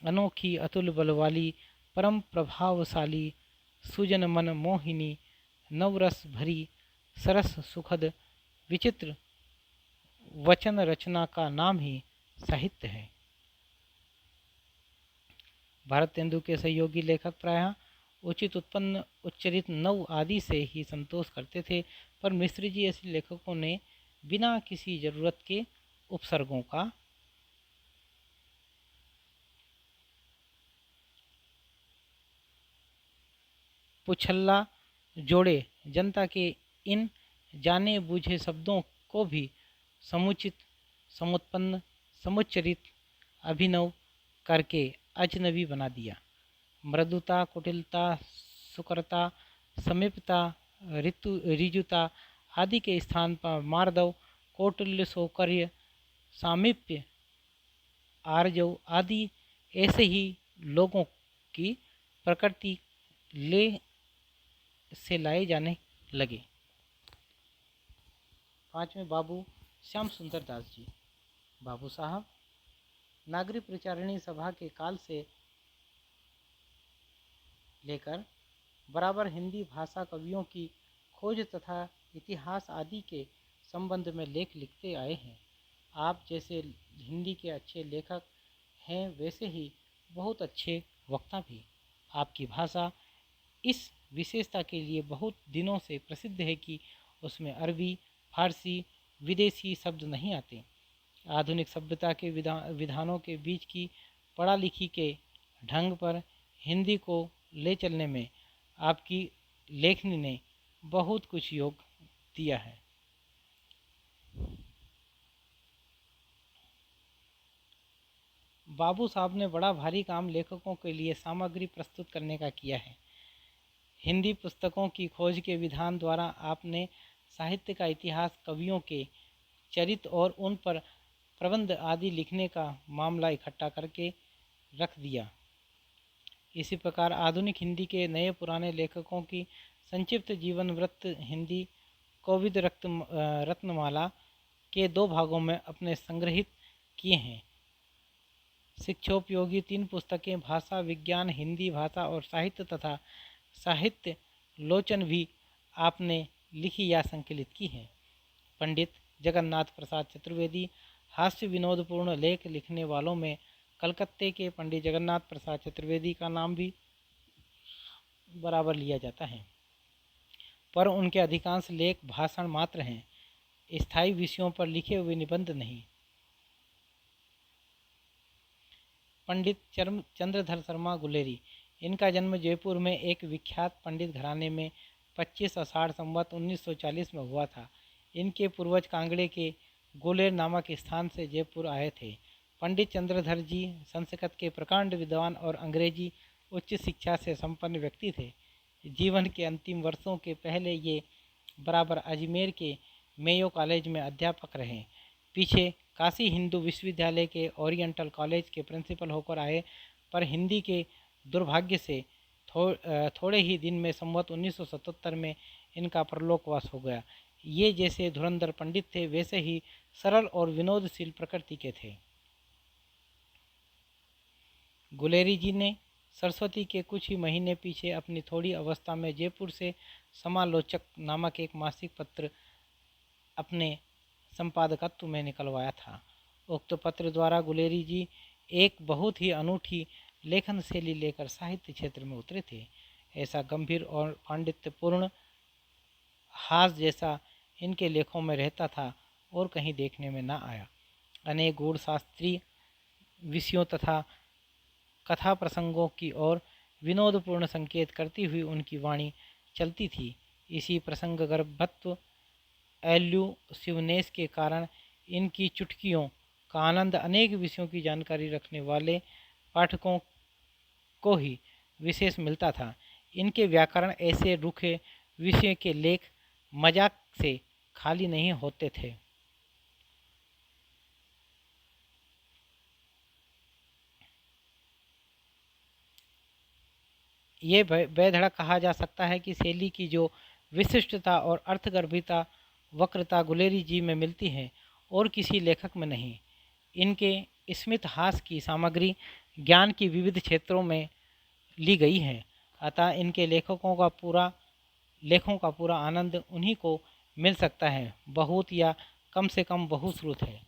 Speaker 1: अनोखी अतुल बल वाली परम प्रभावशाली सुजन मन मोहिनी नवरस भरी सरस सुखद विचित्र वचन रचना का नाम ही साहित्य है। भारतेंदु के सहयोगी लेखक प्रायः उचित उत्पन्न उच्चरित नव आदि से ही संतोष करते थे, पर मिश्र जी ऐसे लेखकों ने बिना किसी जरूरत के उपसर्गों का पुछल्ला जोड़े जनता के इन जाने बूझे शब्दों को भी समुचित समुत्पन्न समुच्चरित अभिनव करके अजनबी बना दिया। मृदुता कुटिलता सुकरता समीपता ऋजुता आदि के स्थान पर मार्दव कौटिल्य सौकर्य सामीप्य आर्जव आदि ऐसे ही लोगों की प्रकृति से लाए जाने लगे। पांचवें बाबू श्याम सुंदर दास जी। बाबू साहब नागरिक प्रचारणी सभा के काल से लेकर बराबर हिंदी भाषा कवियों की खोज तथा इतिहास आदि के संबंध में लेख लिखते आए हैं। आप जैसे हिंदी के अच्छे लेखक हैं, वैसे ही बहुत अच्छे वक्ता भी। आपकी भाषा इस विशेषता के लिए बहुत दिनों से प्रसिद्ध है कि उसमें अरबी फारसी विदेशी शब्द नहीं आते। आधुनिक सभ्यता के विधानों के बीच की पढ़ा लिखी के ढंग पर हिंदी को ले चलने में आपकी लेखनी ने बहुत कुछ योग दिया है। बाबू साहब ने बड़ा भारी काम लेखकों के लिए सामग्री प्रस्तुत करने का किया है। हिंदी पुस्तकों की खोज के विधान द्वारा आपने साहित्य का इतिहास, कवियों के चरित्र और उन पर प्रबंध आदि लिखने का मामला इकट्ठा करके रख दिया। इसी प्रकार आधुनिक हिंदी के नए पुराने लेखकों की संक्षिप्त जीवन वृत्त हिंदी कोविद रत्नमाला के 2 भागों में अपने संग्रहित किए हैं। शिक्षोपयोगी 3 पुस्तकें भाषा विज्ञान हिंदी भाषा और साहित्य तथा साहित्य लोचन भी आपने लिखी या संकलित की है। पंडित जगन्नाथ प्रसाद चतुर्वेदी हास्य विनोदपूर्ण लेख लिखने वालों में कलकत्ते के पंडित जगन्नाथ प्रसाद चतुर्वेदी का नाम भी बराबर लिया जाता है, पर उनके अधिकांश लेख भाषण मात्र हैं, स्थायी विषयों पर लिखे हुए निबंध नहीं। पंडित चंद्रधर शर्मा गुलेरी, इनका जन्म जयपुर में एक विख्यात पंडित घराने में 25 आषाढ़ संवत 1940 में हुआ था। इनके पूर्वज कांगड़े के गोलेर नामक स्थान से जयपुर आए थे। पंडित चंद्रधर जी संस्कृत के प्रकांड विद्वान और अंग्रेजी उच्च शिक्षा से संपन्न व्यक्ति थे। जीवन के अंतिम वर्षों के पहले ये बराबर अजमेर के मेयो कॉलेज में अध्यापक रहे। पीछे काशी हिंदू विश्वविद्यालय के ओरिएंटल कॉलेज के प्रिंसिपल होकर आए, पर हिंदी के दुर्भाग्य से थोड़े ही दिन में संवत 1977 में इनका परलोकवास हो गया। ये जैसे धुरंधर पंडित थे, वैसे ही सरल और विनोदशील प्रकृति के थे। गुलेरी जी ने सरस्वती के कुछ ही महीने पीछे अपनी थोड़ी अवस्था में जयपुर से समालोचक नामक एक मासिक पत्र अपने संपादकत्व में निकलवाया था। उक्त पत्र द्वारा गुलेरी जी एक बहुत ही अनूठी लेखन शैली लेकर साहित्य क्षेत्र में उतरे थे। ऐसा गंभीर और पांडित्यपूर्ण हास जैसा इनके लेखों में रहता था और कहीं देखने में न आया। अनेक गूढ़ शास्त्रीय विषयों तथा कथा प्रसंगों की ओर विनोदपूर्ण संकेत करती हुई उनकी वाणी चलती थी। इसी प्रसंग गर्भत्व एल्यूसिवनेस के कारण इनकी चुटकियों का आनंद अनेक विषयों की जानकारी रखने वाले पाठकों को ही विशेष मिलता था। इनके व्याकरण ऐसे रूखे विषय के लेख मजाक से खाली नहीं होते थे। ये बेधड़क कहा जा सकता है कि शैली की जो विशिष्टता और अर्थगर्भिता वक्रता गुलेरी जी में मिलती है और किसी लेखक में नहीं। इनके स्मित हास की सामग्री ज्ञान की विविध क्षेत्रों में ली गई है, अतः इनके लेखों का पूरा आनंद उन्हीं को मिल सकता है। बहुत या कम से कम बहुश्रुत है।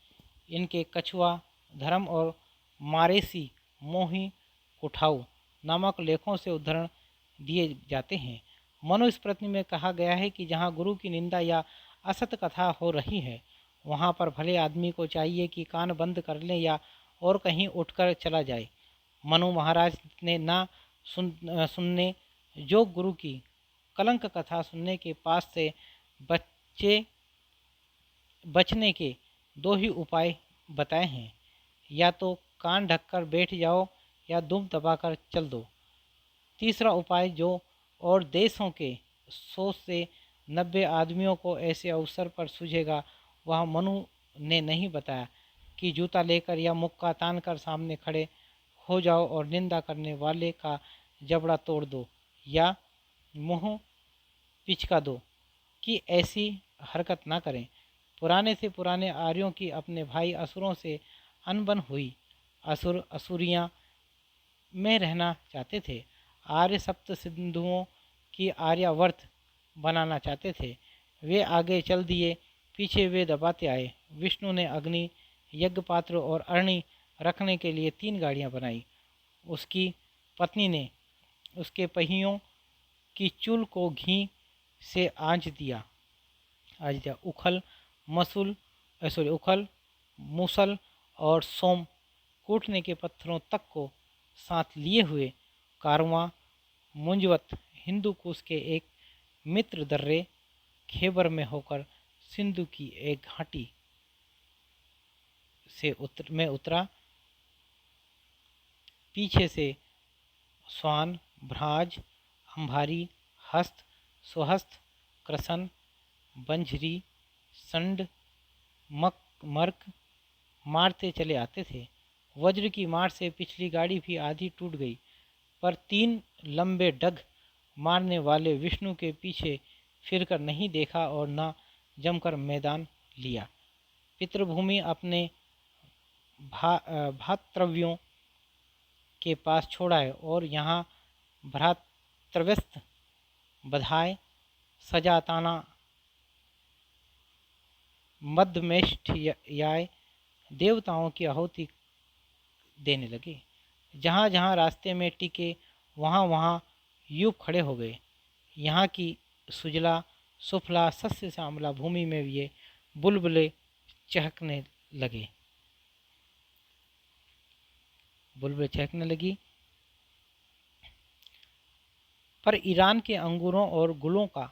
Speaker 1: इनके कछुआ धर्म और मारेसी मोही कुठाऊ नामक लेखों से उद्धरण दिए जाते हैं। मनुस्मृति में कहा गया है कि जहाँ गुरु की निंदा या असत कथा हो रही है, वहाँ पर भले आदमी को चाहिए कि कान बंद कर लें या और कहीं उठकर चला जाए। मनु महाराज ने ना सुनने जो गुरु की कलंक कथा सुनने के पास से बचने के 2 ही उपाय बताए हैं, या तो कान ढककर बैठ जाओ या दुम दबाकर चल दो। तीसरा उपाय जो और देशों के 100 से 90 आदमियों को ऐसे अवसर पर सूझेगा, वह मनु ने नहीं बताया कि जूता लेकर या मुक्का तान कर सामने खड़े हो जाओ और निंदा करने वाले का जबड़ा तोड़ दो या मुंह पिचका दो कि ऐसी हरकत ना करें। पुराने से पुराने आर्यों की अपने भाई असुरों से अनबन हुई। असुर असुरियाँ में रहना चाहते थे। आर्य सप्त सिंधुओं की आर्यावर्त बनाना चाहते थे। वे आगे चल दिए, पीछे वे दबाते आए। विष्णु ने अग्नि यज्ञपात्र और अरणि रखने के लिए 3 गाड़ियाँ बनाई। उसकी पत्नी ने उसके पहियों की चूल को घी से आंच दिया। उखल मूसल और सोम कूटने के पत्थरों तक को साथ लिए हुए कारवां मुंजवत हिंदू कुश के एक मित्र दर्रे खेबर में होकर सिंधु की एक घाटी से उतरा। पीछे से स्वान भ्राज अंभारी हस्त स्वहस्त कृसन बंझरी संड मर्क मारते चले आते थे। वज्र की मार से पिछली गाड़ी भी आधी टूट गई, पर 3 लंबे डग मारने वाले विष्णु के पीछे फिरकर नहीं देखा और न जमकर मैदान लिया। पितृभूमि अपने भातृव्यों के पास छोड़ाए और यहाँ भ्रातृव्यस्त बधाए सजाताना मध्यमेष्ठियाय देवताओं की आहुति देने लगे। जहाँ जहाँ रास्ते में टिके वहाँ वहाँ युग खड़े हो गए। यहाँ की सुजला सुफला सस्य श्यामला भूमि में ये बुलबुले चहकने लगे। बुलबुलें चहकने लगी। पर ईरान के अंगूरों और गुलों का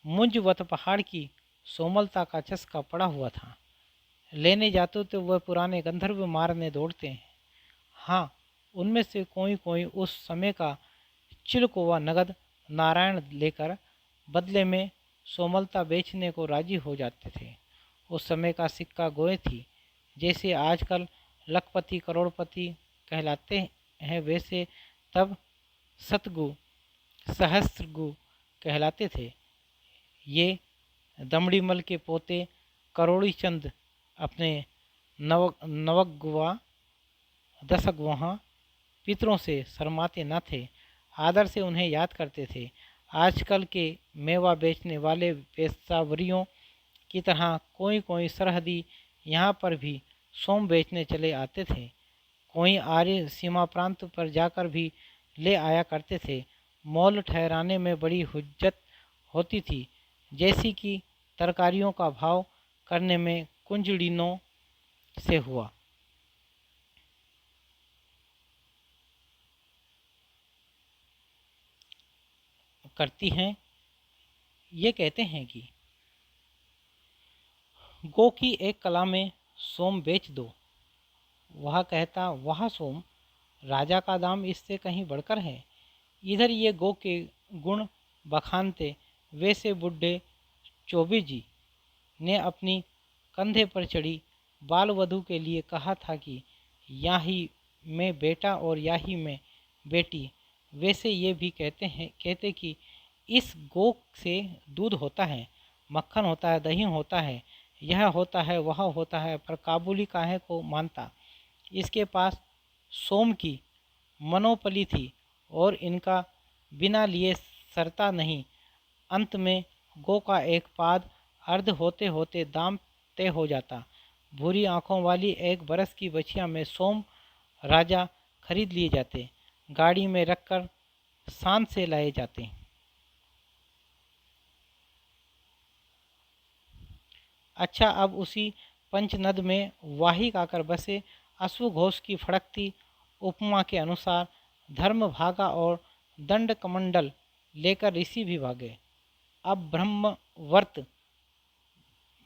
Speaker 1: मुंजवत पहाड़ की सोमलता का चस्का पड़ा हुआ था। लेने जाते तो वह पुराने गंधर्व मारने दौड़ते हैं। हाँ, उनमें से कोई कोई उस समय का चिलकोवा नगद नारायण लेकर बदले में सोमलता बेचने को राजी हो जाते थे। उस समय का सिक्का गोए थी। जैसे आजकल लखपति करोड़पति कहलाते हैं, वैसे तब सतगु सहस्त्रगु कहलाते थे। ये दमड़ीमल के पोते करोड़ी चंद अपने नवगुआ दशगुहा पितरों से शर्माते न थे, आदर से उन्हें याद करते थे। आजकल के मेवा बेचने वाले पेशावरियों की तरह कोई कोई सरहदी यहाँ पर भी सोम बेचने चले आते थे। कोई आर्य सीमा प्रांत पर जाकर भी ले आया करते थे। मोल ठहराने में बड़ी हुज्जत होती थी, जैसी कि तरकारियों का भाव करने में कुंजड़िनों से हुआ करती हैं। ये कहते हैं कि गो की एक कला में सोम बेच दो। वह कहता, वह सोम राजा का दाम इससे कहीं बढ़कर है। इधर ये गो के गुण बखानते वैसे बुढ़े चौबे जी ने अपनी कंधे पर चढ़ी बाल वधू के लिए कहा था कि याही में बेटा और याही में बेटी। वैसे ये भी कहते कि इस गो से दूध होता है, मक्खन होता है, दही होता है, यह होता है, वह होता है, पर काबुली काहे को मानता। इसके पास सोम की मनोपली थी और इनका बिना लिए सरता नहीं। अंत में गो का एक पाद अर्ध होते होते दाम तय हो जाता। भूरी आँखों वाली 1 बरस की बछिया में सोम राजा खरीद लिए जाते, गाड़ी में रखकर शान से लाए जाते। अच्छा, अब उसी पंचनद में वाहिक आकर बसे अश्वघोष की फड़कती उपमा के अनुसार धर्म भागा और दंड कमंडल लेकर ऋषि भी भागे। अब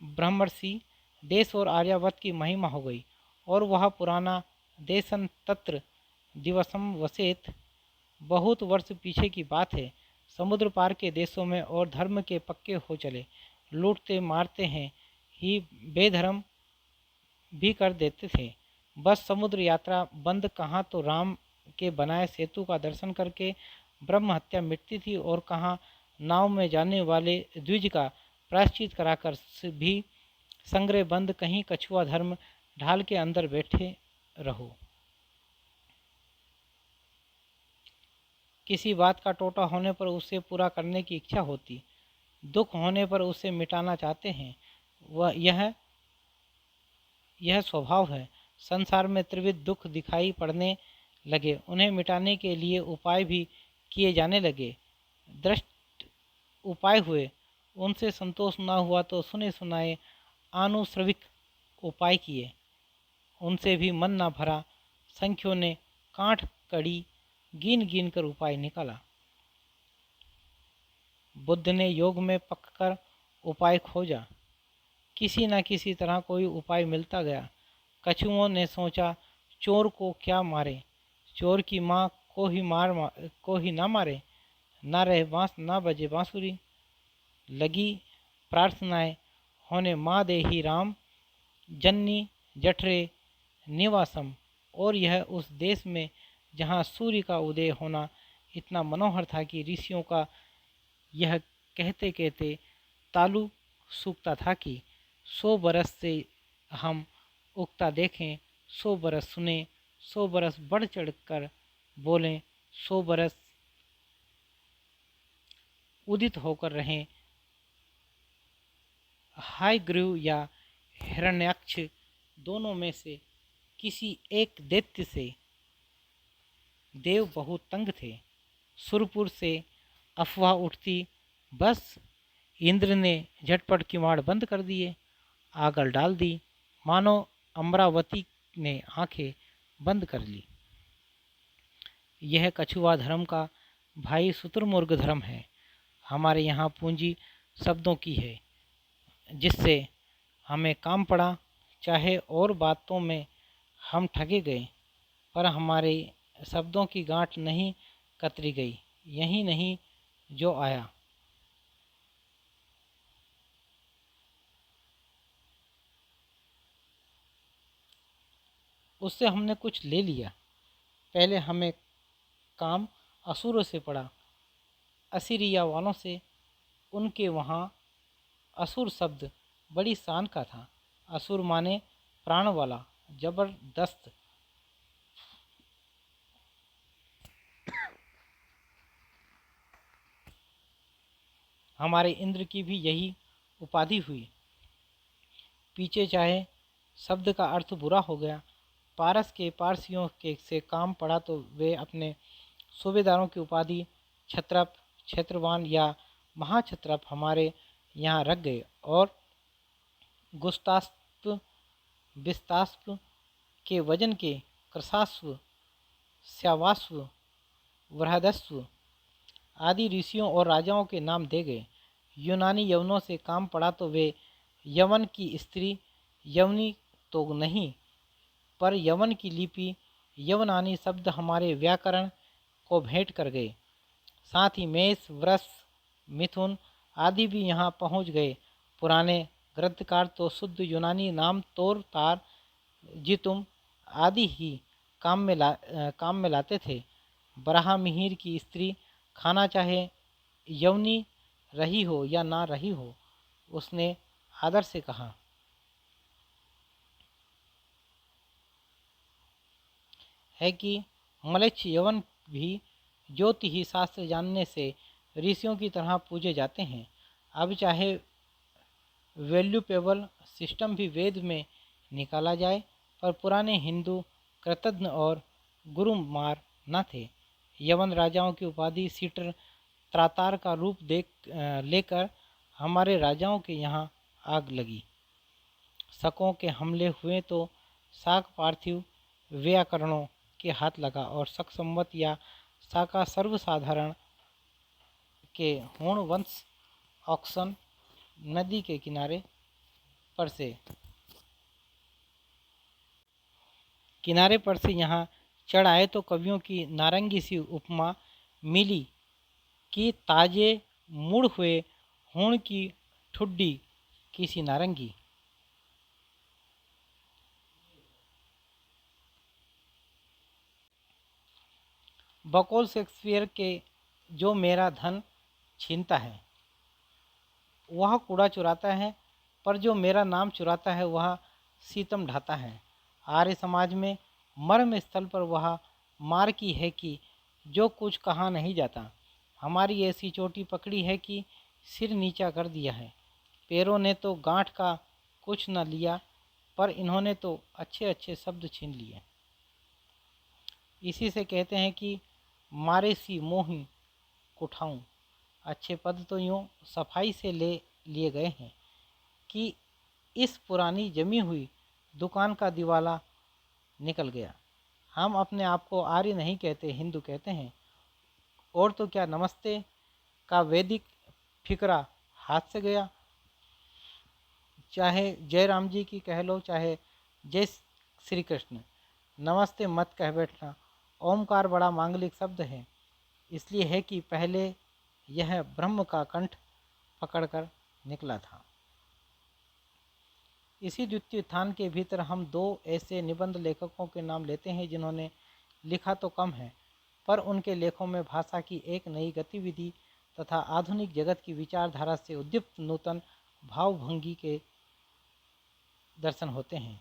Speaker 1: ब्रह्मर्षि देश और आर्यावर्त की महिमा हो गई और वह पुराना देशन तत्र दिवसम वसेत बहुत वर्ष पीछे की बात है। समुद्र पार के देशों में और धर्म के पक्के हो चले, लूटते मारते हैं ही बेधर्म भी कर देते थे। बस समुद्र यात्रा बंद, कहाँ तो राम के बनाए सेतु का दर्शन करके ब्रह्म हत्या मिटती थी और कहाँ नाव में जाने वाले द्विज का प्रायश्चित कराकर भी संग्रह बंद, कहीं कछुआ धर्म ढाल के अंदर बैठे रहो। किसी बात का टोटा होने पर उसे पूरा करने की इच्छा होती, दुख होने पर उसे मिटाना चाहते हैं। वह यह स्वभाव है। संसार में त्रिविध दुख दिखाई पड़ने लगे, उन्हें मिटाने के लिए उपाय भी किए जाने लगे। दृष्ट उपाय हुए, उनसे संतोष न हुआ तो सुने सुनाए आनुश्रविक उपाय किए, उनसे भी मन न भरा। संख्यों ने कांठ कड़ी गिन गिन कर उपाय निकाला। बुद्ध ने योग में पककर उपाय खोजा, किसी न किसी तरह कोई उपाय मिलता गया। कछुओं ने सोचा, चोर को क्या मारे, चोर की माँ को ही ना मारे, ना रहे बाँस ना बजे बाँसुरी। लगी प्रार्थनाएं होने, माँ दे ही राम जननी जठरे निवासम, और यह उस देश में जहाँ सूर्य का उदय होना इतना मनोहर था कि ऋषियों का यह कहते कहते तालु सूखता था कि 100 बरस से हम उगता देखें, 100 बरस सुने, 100 बरस बढ़ चढ़ कर बोलें, 100 बरस उदित होकर रहें। हायग्रीव या हिरण्याक्ष दोनों में से किसी एक दैत्य से देव बहुत तंग थे। सुरपुर से अफवाह उठती, बस इंद्र ने झटपट किवाड़ बंद कर दिए, आगल डाल दी, मानो अमरावती ने आंखें बंद कर ली। यह कछुआ धर्म का भाई शुतुरमुर्ग धर्म है। हमारे यहाँ पूंजी शब्दों की है, जिससे हमें काम पड़ा। चाहे और बातों में हम ठगे गए, पर हमारे शब्दों की गांठ नहीं कतरी गई। यही नहीं जो आया, उससे हमने कुछ ले लिया। पहले हमें काम असुरों से पड़ा, असीरिया वालों से। उनके वहाँ असुर शब्द बड़ी शान का था। असुर माने प्राण वाला, जबरदस्त। हमारे इंद्र की भी यही उपाधि हुई। पीछे चाहे शब्द का अर्थ बुरा हो गया, पारस के पारसियों के से काम पड़ा तो वे अपने सूबेदारों की उपाधि छत्रप, क्षेत्रवान या महाक्षत्रप हमारे यहाँ रख गए, और गुस्तास्प, विस्तास्प के वजन के कृशास्व, श्यावास्व, वृहदस्व आदि ऋषियों और राजाओं के नाम दे गए। यूनानी यवनों से काम पड़ा तो वे यवन की स्त्री यवनी तो नहीं, पर यवन की लिपि यवनानी शब्द हमारे व्याकरण को भेंट कर गए। साथ ही मेष, वृष, मिथुन आदि भी यहाँ पहुँच गए। पुराने ग्रंथकार तो शुद्ध यूनानी नाम तोर, तार, जितुम आदि ही काम में लाते थे। बराह मिहिर की स्त्री खाना चाहे यवनी रही हो या ना रही हो, उसने आदर से कहा। है कि मलेच्छ यवन भी ज्योति ही शास्त्र जानने से ऋषियों की तरह पूजे जाते हैं। अब चाहे वैल्यूपेबल सिस्टम भी वेद में निकाला जाए, पर पुराने हिंदू कृतज्ञ और गुरुमार न थे। यवन राजाओं की उपाधि सीटर, त्रातार का रूप लेकर हमारे राजाओं के यहाँ आग लगी। शकों के हमले हुए तो शाक पार्थिव व्याकरणों के हाथ लगा, और शक संवत या शाका सर्वसाधारण के होण वंश ऑक्सन नदी के किनारे पर से यहाँ चढ़ आए तो कवियों की नारंगी सी उपमा मिली कि ताजे मुड़ हुए होण की ठुड्डी किसी नारंगी। बकौल शेक्सपियर के जो मेरा धन छीनता है वह कूड़ा चुराता है, पर जो मेरा नाम चुराता है वह सीतम ढाता है। आर्य समाज में मर्म स्थल पर वह मार की है कि जो कुछ कहा नहीं जाता। हमारी ऐसी चोटी पकड़ी है कि सिर नीचा कर दिया है। पैरों ने तो गांठ का कुछ न लिया, पर इन्होंने तो अच्छे अच्छे शब्द छीन लिए। इसी से कहते हैं कि मारे सी मोही कुठाऊं। अच्छे पद तो यूँ सफाई से ले लिए गए हैं कि इस पुरानी जमी हुई दुकान का दिवाला निकल गया। हम अपने आप को आर्य नहीं कहते, हिंदू कहते हैं। और तो क्या, नमस्ते का वैदिक फिक्रा हाथ से गया। चाहे जय राम जी की कह लो, चाहे जय श्री कृष्ण, नमस्ते मत कह बैठना। ओमकार बड़ा मांगलिक शब्द है, इसलिए है कि पहले यह ब्रह्म का कंठ पकड़कर निकला था। इसी द्वितीय उत्थान के भीतर हम दो ऐसे निबंध लेखकों के नाम लेते हैं जिन्होंने लिखा तो कम है, पर उनके लेखों में भाषा की एक नई गतिविधि तथा आधुनिक जगत की विचारधारा से उद्दीप्त नूतन भावभंगी के दर्शन होते हैं।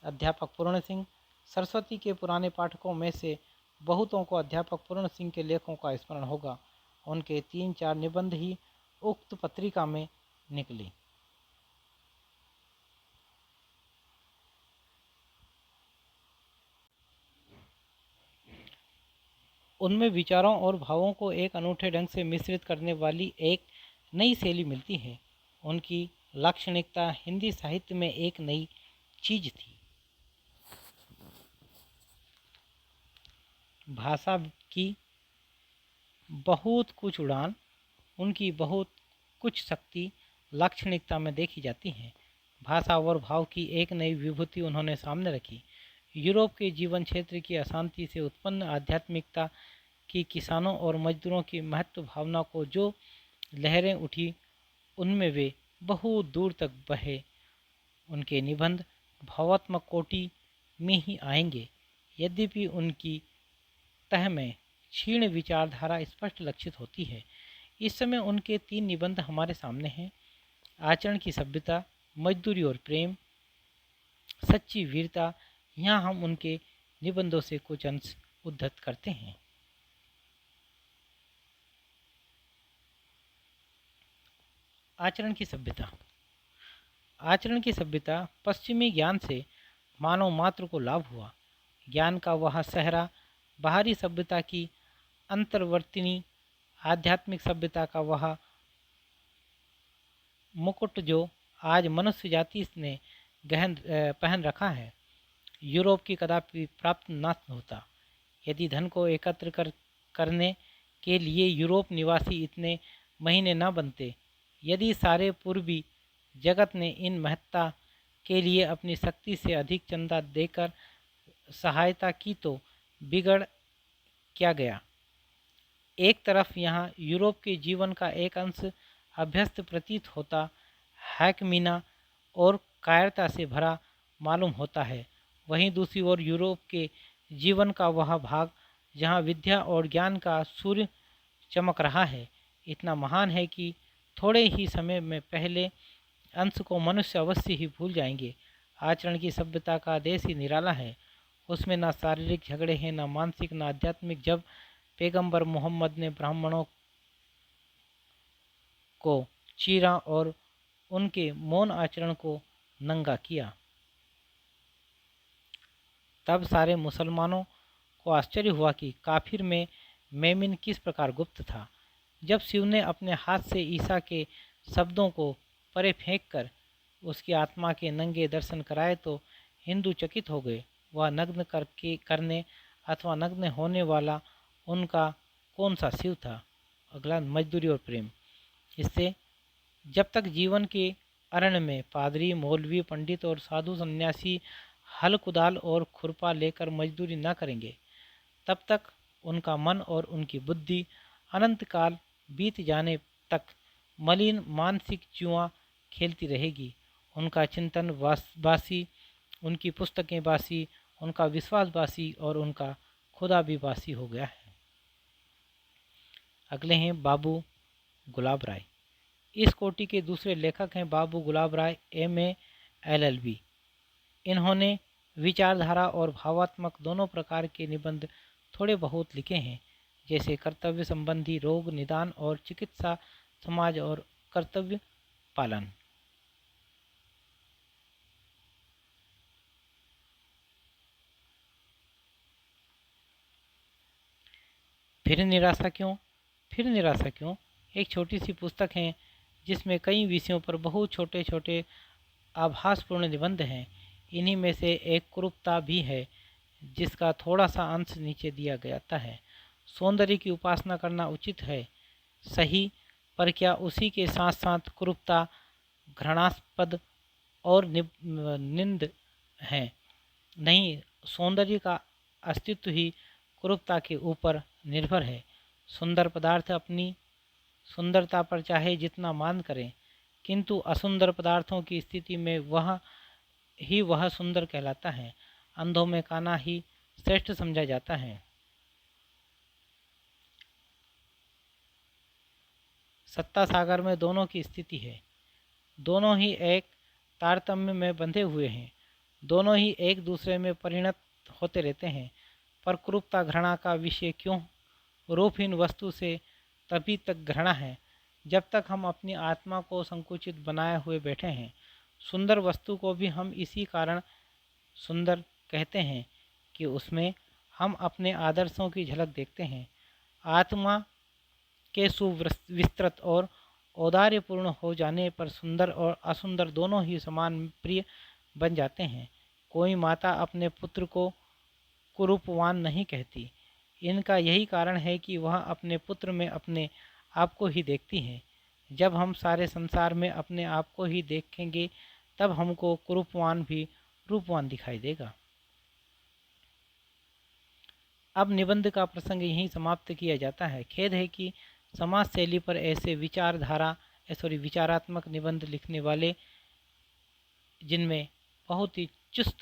Speaker 1: अध्यापक पूर्ण सिंह। सरस्वती के पुराने पाठकों में से बहुतों को अध्यापक पूर्ण सिंह के लेखों का स्मरण होगा। उनके 3-4 निबंध ही उक्त पत्रिका में निकले। उनमें विचारों और भावों को एक अनूठे ढंग से मिश्रित करने वाली एक नई शैली मिलती है। उनकी लाक्षणिकता हिंदी साहित्य में एक नई चीज थी। भाषा की बहुत कुछ उड़ान, उनकी बहुत कुछ शक्ति लाक्षणिकता में देखी जाती है। भाषा और भाव की एक नई विभूति उन्होंने सामने रखी। यूरोप के जीवन क्षेत्र की अशांति से उत्पन्न आध्यात्मिकता की किसानों और मजदूरों की महत्व भावना को जो लहरें उठी, उनमें वे बहुत दूर तक बहे। उनके निबंध भावात्मक कोटि में ही आएंगे, यद्यपि उनकी तह में क्षीण विचारधारा स्पष्ट लक्षित होती है। इस समय उनके 3 निबंध हमारे सामने हैं। आचरण की सभ्यता, मजदूरी और प्रेम, सच्ची वीरता। यहाँ हम उनके निबंधों से कुछ अंश उद्धृत करते हैं। आचरण की सभ्यता। आचरण की सभ्यता पश्चिमी ज्ञान से मानव मात्र को लाभ हुआ। ज्ञान का वह सहरा बाहरी सभ्यता की अंतर्वर्तिनी, आध्यात्मिक सभ्यता का वह मुकुट जो आज मनुष्य जाति ने पहन रखा है, यूरोप की कदापि प्राप्त न होता। यदि धन को एकत्र करने के लिए यूरोप निवासी इतने महीने न बनते, यदि सारे पूर्वी जगत ने इन महत्ता के लिए अपनी शक्ति से अधिक चंदा देकर सहायता की, तो बिगड़ क्या गया। एक तरफ यहाँ यूरोप के जीवन का एक अंश अभ्यस्त प्रतीत होता, हैकमीना और कायरता से भरा मालूम होता है, वहीं दूसरी ओर यूरोप के जीवन का वह भाग जहाँ विद्या और ज्ञान का सूर्य चमक रहा है, इतना महान है कि थोड़े ही समय में पहले अंश को मनुष्य अवश्य ही भूल जाएंगे। आचरण की सभ्यता का देश ही निराला है। उसमें ना शारीरिक झगड़े हैं, ना मानसिक, ना आध्यात्मिक। जब पैगंबर मोहम्मद ने ब्राह्मणों को चीरा और उनके मौन आचरण को नंगा किया, तब सारे मुसलमानों को आश्चर्य हुआ कि काफिर में मेमिन किस प्रकार गुप्त था। जब शिव ने अपने हाथ से ईसा के शब्दों को परे फेंक कर उसकी आत्मा के नंगे दर्शन कराए तो हिंदू चकित हो गए। वह नग्न करने अथवा नग्न होने वाला उनका कौन सा शिव था। अगला, मजदूरी और प्रेम। इससे जब तक जीवन के अरण्य में पादरी, मौलवी, पंडित और साधु सन्यासी हल, कुदाल और खुरपा लेकर मजदूरी न करेंगे, तब तक उनका मन और उनकी बुद्धि अनंत काल बीत जाने तक मलिन मानसिक जुआ खेलती रहेगी। उनका चिंतन बासी, उनकी पुस्तकें बासी, उनका विश्वास बासी और उनका खुदा भी बासी हो गया है। अगले हैं बाबू गुलाब राय। इस कोटि के दूसरे लेखक हैं बाबू गुलाब राय, MA LLB। इन्होंने विचारधारा और भावात्मक दोनों प्रकार के निबंध थोड़े बहुत लिखे हैं, जैसे कर्तव्य संबंधी, रोग निदान और चिकित्सा, समाज और कर्तव्य पालन। फिर निराशा क्यों? फिर निराशा क्यों एक छोटी सी पुस्तक है जिसमें कई विषयों पर बहुत छोटे छोटे आभासपूर्ण निबंध हैं। इन्हीं में से एक कुरूपता भी है, जिसका थोड़ा सा अंश नीचे दिया गया है। सौंदर्य की उपासना करना उचित है, सही, पर क्या उसी के साथ साथ कुरूपता घृणास्पद और निंद है? नहीं, सौंदर्य का अस्तित्व ही कुरूपता के ऊपर निर्भर है। सुंदर पदार्थ अपनी सुंदरता पर चाहे जितना मान करें, किंतु असुंदर पदार्थों की स्थिति में वह ही वह सुंदर कहलाता है। अंधों में काना ही श्रेष्ठ समझा जाता है। सत्ता सागर में दोनों की स्थिति है। दोनों ही एक तारतम्य में बंधे हुए हैं। दोनों ही एक दूसरे में परिणत होते रहते हैं। पर क्रूरता घृणा का विषय क्यों? रूपहीन वस्तु से तभी तक घृणा है जब तक हम अपनी आत्मा को संकुचित बनाए हुए बैठे हैं। सुंदर वस्तु को भी हम इसी कारण सुंदर कहते हैं कि उसमें हम अपने आदर्शों की झलक देखते हैं। आत्मा के सुविस्तृत और औदार्यपूर्ण हो जाने पर सुंदर और असुंदर दोनों ही समान प्रिय बन जाते हैं। कोई माता अपने पुत्र को कुरूपवान नहीं कहती। इनका यही कारण है कि वह अपने पुत्र में अपने आप को ही देखती है। जब हम सारे संसार में अपने आप को ही देखेंगे तब हमको कुरूपवान भी रूपवान दिखाई देगा। अब निबंध का प्रसंग यहीं समाप्त किया जाता है। खेद है कि समाज शैली पर ऐसे विचारात्मक निबंध लिखने वाले, जिनमें बहुत ही चुस्त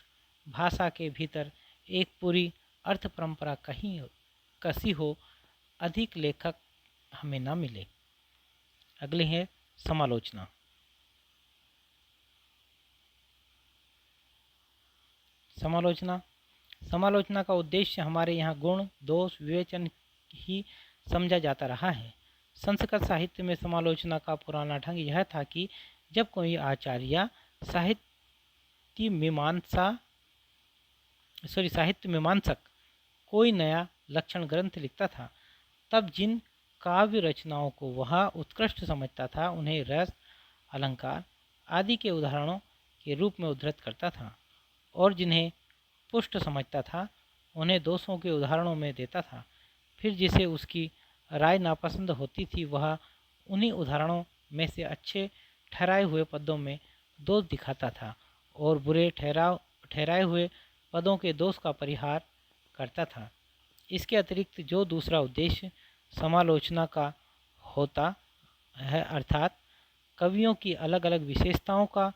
Speaker 1: भाषा के भीतर एक पूरी अर्थ परंपरा कहीं कसी हो, अधिक लेखक हमें ना मिले। अगले है समालोचना। समालोचना का उद्देश्य हमारे यहाँ गुण दोष विवेचन ही समझा जाता रहा है। संस्कृत साहित्य में समालोचना का पुराना ढंग यह था कि जब कोई आचार्य साहित्य मीमांसक कोई नया लक्षण ग्रंथ लिखता था, तब जिन काव्य रचनाओं को वह उत्कृष्ट समझता था उन्हें रस, अलंकार आदि के उदाहरणों के रूप में उद्धृत करता था, और जिन्हें पुष्ट समझता था उन्हें दोषों के उदाहरणों में देता था। फिर जिसे उसकी राय नापसंद होती थी वह उन्हीं उदाहरणों में से अच्छे ठहराए हुए पदों में दोष दिखाता था और बुरे ठहराए हुए पदों के दोष का परिहार करता था। इसके अतिरिक्त जो दूसरा उद्देश्य समालोचना का होता है, अर्थात कवियों की अलग अलग विशेषताओं का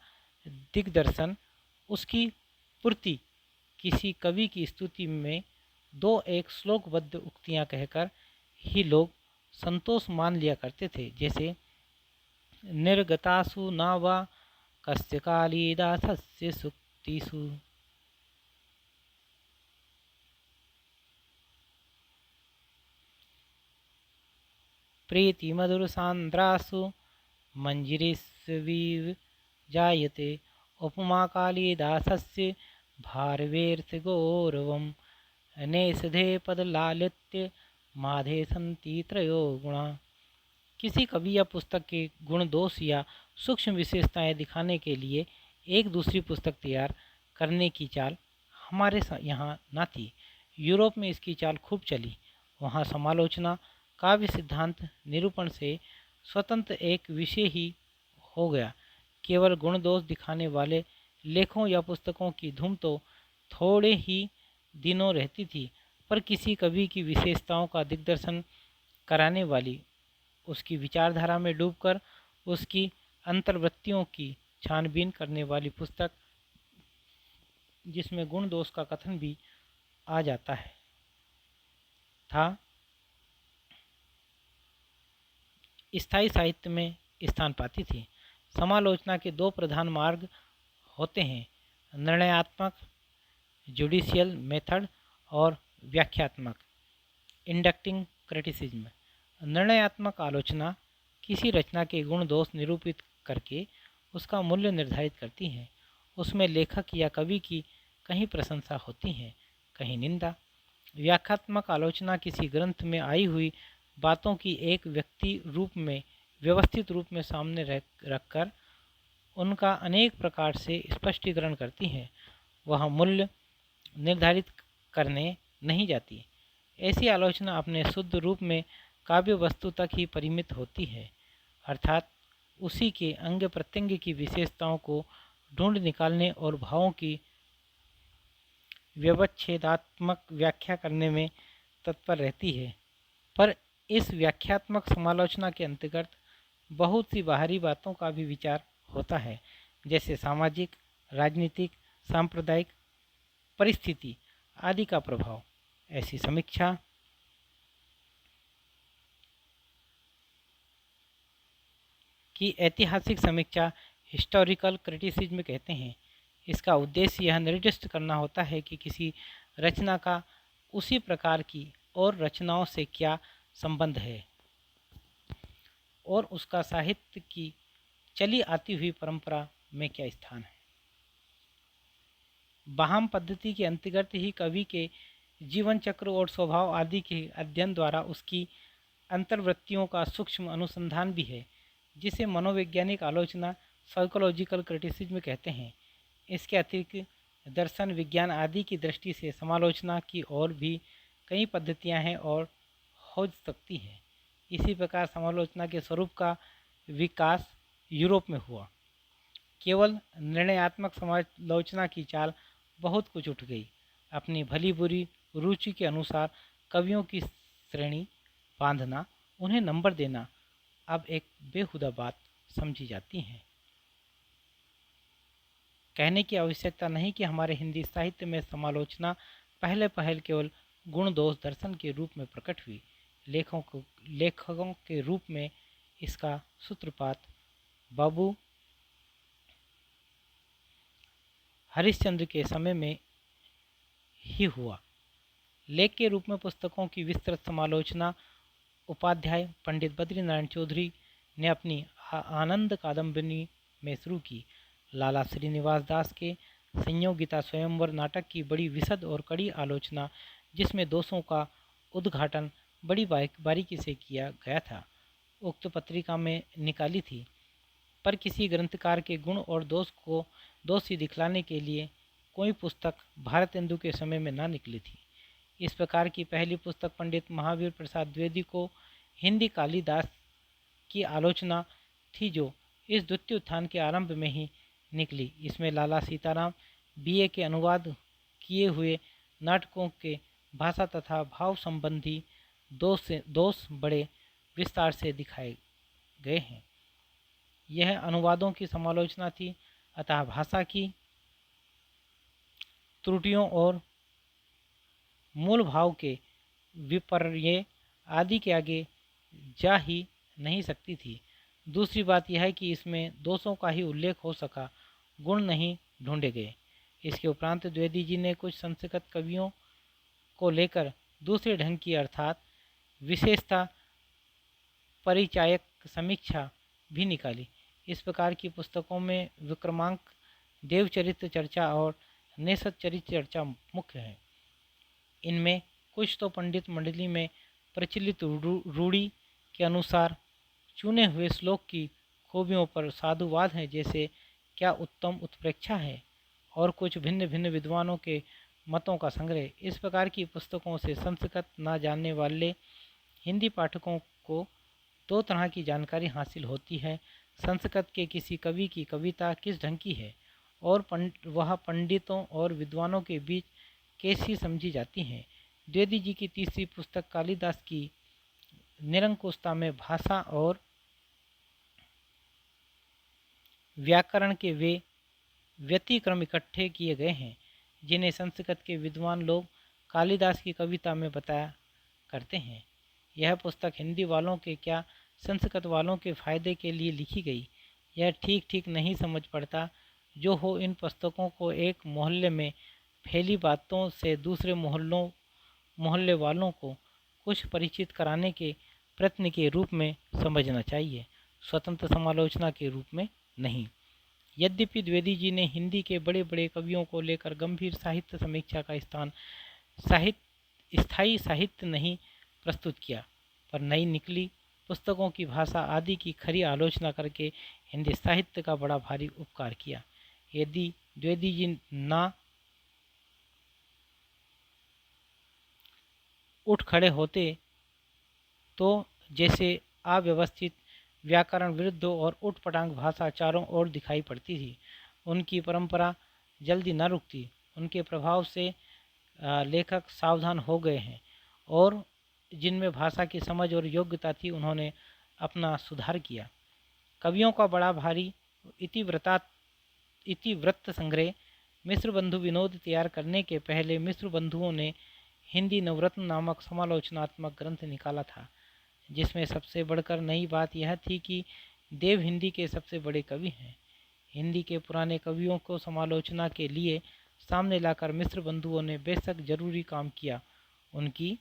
Speaker 1: दिग्दर्शन, उसकी पूर्ति किसी कवि की स्तुति में दो एक श्लोकबद्ध उक्तियां कहकर ही लोग संतोष मान लिया करते थे। जैसे निर्गतासु न वा कस्य कालिदासस्य सूक्तिषु, प्रीतिमधुरसान्द्रासु मंजरीस्वीव जायते, उपमा कालिदासस्य भारवेऽर्थगौरवम्, नेषधे पदलालित्य माधे सन्ति त्रयो गुणा। किसी कवि या पुस्तक के गुण दोष या सूक्ष्म विशेषताएं दिखाने के लिए एक दूसरी पुस्तक तैयार करने की चाल हमारे यहाँ न थी। यूरोप में इसकी चाल खूब चली। वहाँ समालोचना काव्य सिद्धांत निरूपण से स्वतंत्र एक विषय ही हो गया। केवल गुण दोष दिखाने वाले लेखों या पुस्तकों की धूम तो थोड़े ही दिनों रहती थी, पर किसी कवि की विशेषताओं का दिग्दर्शन कराने वाली, उसकी विचारधारा में डूबकर उसकी अंतर्वृत्तियों की छानबीन करने वाली पुस्तक, जिसमें गुण दोष का कथन भी आ जाता है, था स्थायी साहित्य में स्थान पाती थी। समालोचना के दो प्रधान मार्ग होते हैं, निर्णयात्मक जुडिशियल मेथड और व्याख्यात्मक इंडक्टिंग क्रिटिसिज्म। निर्णयात्मक आलोचना किसी रचना के गुण दोष निरूपित करके उसका मूल्य निर्धारित करती है। उसमें लेखक या कवि की कहीं प्रशंसा होती है, कहीं निंदा। व्याख्यात्मक आलोचना किसी ग्रंथ में आई हुई बातों की एक व्यवस्थित रूप में सामने रखकर उनका अनेक प्रकार से स्पष्टीकरण करती है। वह मूल्य निर्धारित करने नहीं जाती। ऐसी आलोचना अपने शुद्ध रूप में काव्य वस्तु तक ही परिमित होती है, अर्थात उसी के अंग प्रत्यंग की विशेषताओं को ढूंढ निकालने और भावों की व्यवच्छेदात्मक व्याख्या करने में तत्पर रहती है। पर इस व्याख्यात्मक समालोचना के अंतर्गत बहुत सी बाहरी बातों का भी विचार होता है, जैसे सामाजिक, राजनीतिक, सांप्रदायिक परिस्थिति आदि का प्रभाव। ऐसी समीक्षा की ऐतिहासिक समीक्षा हिस्टोरिकल क्रिटिसिज्म कहते हैं। इसका उद्देश्य यह निर्दिष्ट करना होता है कि किसी रचना का उसी प्रकार की और रचनाओं से क्या संबंध है और उसका साहित्य की चली आती हुई परंपरा में क्या स्थान है। बाहाम पद्धति के अंतर्गत ही कवि के जीवन चक्र और स्वभाव आदि के अध्ययन द्वारा उसकी अंतर्वृत्तियों का सूक्ष्म अनुसंधान भी है, जिसे मनोवैज्ञानिक आलोचना साइकोलॉजिकल क्रिटिसिज्म कहते हैं। इसके अतिरिक्त दर्शन, विज्ञान आदि की दृष्टि से समालोचना की और भी कई पद्धतियां हैं और हो सकती हैं। इसी प्रकार समालोचना के स्वरूप का विकास यूरोप में हुआ। केवल निर्णयात्मक समालोचना की चाल बहुत कुछ उठ गई। अपनी भली बुरी रुचि के अनुसार कवियों की श्रेणी बांधना, उन्हें नंबर देना अब एक बेहुदा बात समझी जाती है। कहने की आवश्यकता नहीं कि हमारे हिंदी साहित्य में समालोचना पहले पहल केवल गुण दोष दर्शन के रूप में प्रकट हुई। लेखकों के रूप में इसका सूत्रपात बाबू हरिश्चंद्र के समय में ही हुआ। लेख के रूप में पुस्तकों की विस्तृत समालोचना उपाध्याय पंडित बद्रीनारायण चौधरी ने अपनी आनंद कादम्बिनी में शुरू की। लाला श्रीनिवास दास के संयोगिता स्वयंवर नाटक की बड़ी विशद और कड़ी आलोचना, जिसमें दोषों का उद्घाटन बड़ी बारीकी से किया गया था, उक्त पत्रिका में निकाली थी। पर किसी ग्रंथकार के गुण और दोषी दिखलाने के लिए कोई पुस्तक भारतेंदु के समय में ना निकली थी। इस प्रकार की पहली पुस्तक पंडित महावीर प्रसाद द्विवेदी को हिंदी कालिदास की आलोचना थी, जो इस द्वितीय उत्थान के आरंभ में ही निकली। इसमें लाला सीताराम बीए के अनुवाद किए हुए नाटकों के भाषा तथा भाव संबंधी दोष बड़े विस्तार से दिखाए गए हैं। यह अनुवादों की समालोचना थी, अतः भाषा की त्रुटियों और मूल भाव के विपर्य आदि के आगे जा ही नहीं सकती थी। दूसरी बात यह है कि इसमें दोषों का ही उल्लेख हो सका, गुण नहीं ढूंढे गए। इसके उपरांत द्विवेदी जी ने कुछ संस्कृत कवियों को लेकर दूसरे ढंग की अर्थात विशेषता परिचायक समीक्षा भी निकाली। इस प्रकार की पुस्तकों में विक्रमांक देवचरित्र चर्चा और नेसत चरित्र चर्चा मुख्य है। इनमें कुछ तो पंडित मंडली में प्रचलित रूढ़ी के अनुसार चुने हुए श्लोक की खूबियों पर साधुवाद हैं, जैसे क्या उत्तम उत्प्रेक्षा है, और कुछ भिन्न भिन्न विद्वानों के मतों का संग्रह। इस प्रकार की पुस्तकों से संस्कृत न जानने वाले हिंदी पाठकों को दो तरह की जानकारी हासिल होती है। संस्कृत के किसी कवि की कविता किस ढंग की है और वह पंडितों और विद्वानों के बीच कैसी समझी जाती हैं। द्विवेदी जी की तीसरी पुस्तक कालिदास की निरंकुशता में भाषा और व्याकरण के वे व्यतिक्रम इकट्ठे किए गए हैं, जिन्हें संस्कृत के विद्वान लोग कालिदास की कविता में बताया करते हैं। यह पुस्तक हिंदी वालों के क्या संस्कृत वालों के फायदे के लिए लिखी गई, यह ठीक नहीं समझ पड़ता। जो हो, इन पुस्तकों को एक मोहल्ले में फैली बातों से दूसरे मोहल्ले वालों को कुछ परिचित कराने के प्रयत्न के रूप में समझना चाहिए, स्वतंत्र समालोचना के रूप में नहीं। यद्यपि द्विवेदी जी ने हिंदी के बड़े बड़े कवियों को लेकर गंभीर साहित्य समीक्षा का स्थायी साहित्य नहीं प्रस्तुत किया, पर नई निकली पुस्तकों की भाषा आदि की खरी आलोचना करके हिंदी साहित्य का बड़ा भारी उपकार किया। यदि द्विवेदी जी ना उठ खड़े होते तो जैसे अव्यवस्थित व्याकरण विरुद्ध और उटपटांग भाषा चारों ओर दिखाई पड़ती थी, उनकी परंपरा जल्दी न रुकती। उनके प्रभाव से लेखक सावधान हो गए हैं और जिनमें भाषा की समझ और योग्यता थी, उन्होंने अपना सुधार किया। कवियों का बड़ा भारी इतिवृत्त संग्रह मिश्र बंधु विनोद तैयार करने के पहले मिश्र बंधुओं ने हिंदी नवरत्न नामक समालोचनात्मक ग्रंथ निकाला था, जिसमें सबसे बढ़कर नई बात यह थी कि देव हिंदी के सबसे बड़े कवि हैं। हिंदी के पुराने कवियों को समालोचना के लिए सामने लाकर मिश्र बंधुओं ने बेशक जरूरी काम किया। उनकी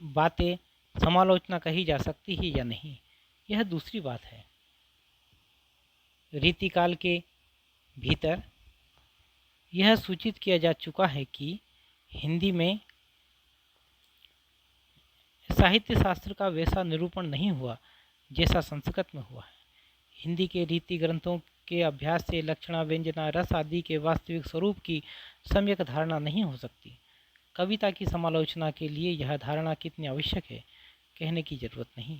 Speaker 1: बातें समालोचना कही जा सकती ही या नहीं, यह दूसरी बात है। रीतिकाल के भीतर यह सूचित किया जा चुका है कि हिंदी में साहित्य शास्त्र का वैसा निरूपण नहीं हुआ जैसा संस्कृत में हुआ है। हिंदी के रीति ग्रंथों के अभ्यास से लक्षणा, व्यंजना, रस आदि के वास्तविक स्वरूप की सम्यक धारणा नहीं हो सकती। कविता की समालोचना के लिए यह धारणा कितनी आवश्यक है, कहने की जरूरत नहीं।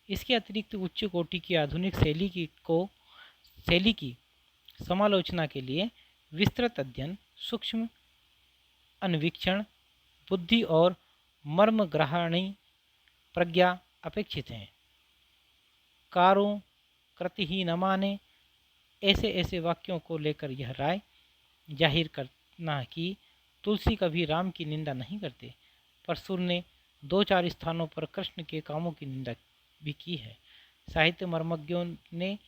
Speaker 1: इसके अतिरिक्त उच्च कोटि की आधुनिक शैली की समालोचना के लिए विस्तृत अध्ययन, सूक्ष्म अन्वीक्षण, बुद्धि और मर्मग्रहणी प्रज्ञा अपेक्षित हैं। कारों कृति ही न माने, ऐसे वाक्यों को लेकर यह राय जाहिर करना कि तुलसी कभी राम की निंदा नहीं करते, पर सुर ने 2-4 स्थानों पर कृष्ण के कामों की निंदा भी की है। साहित्य मर्मज्ञों ने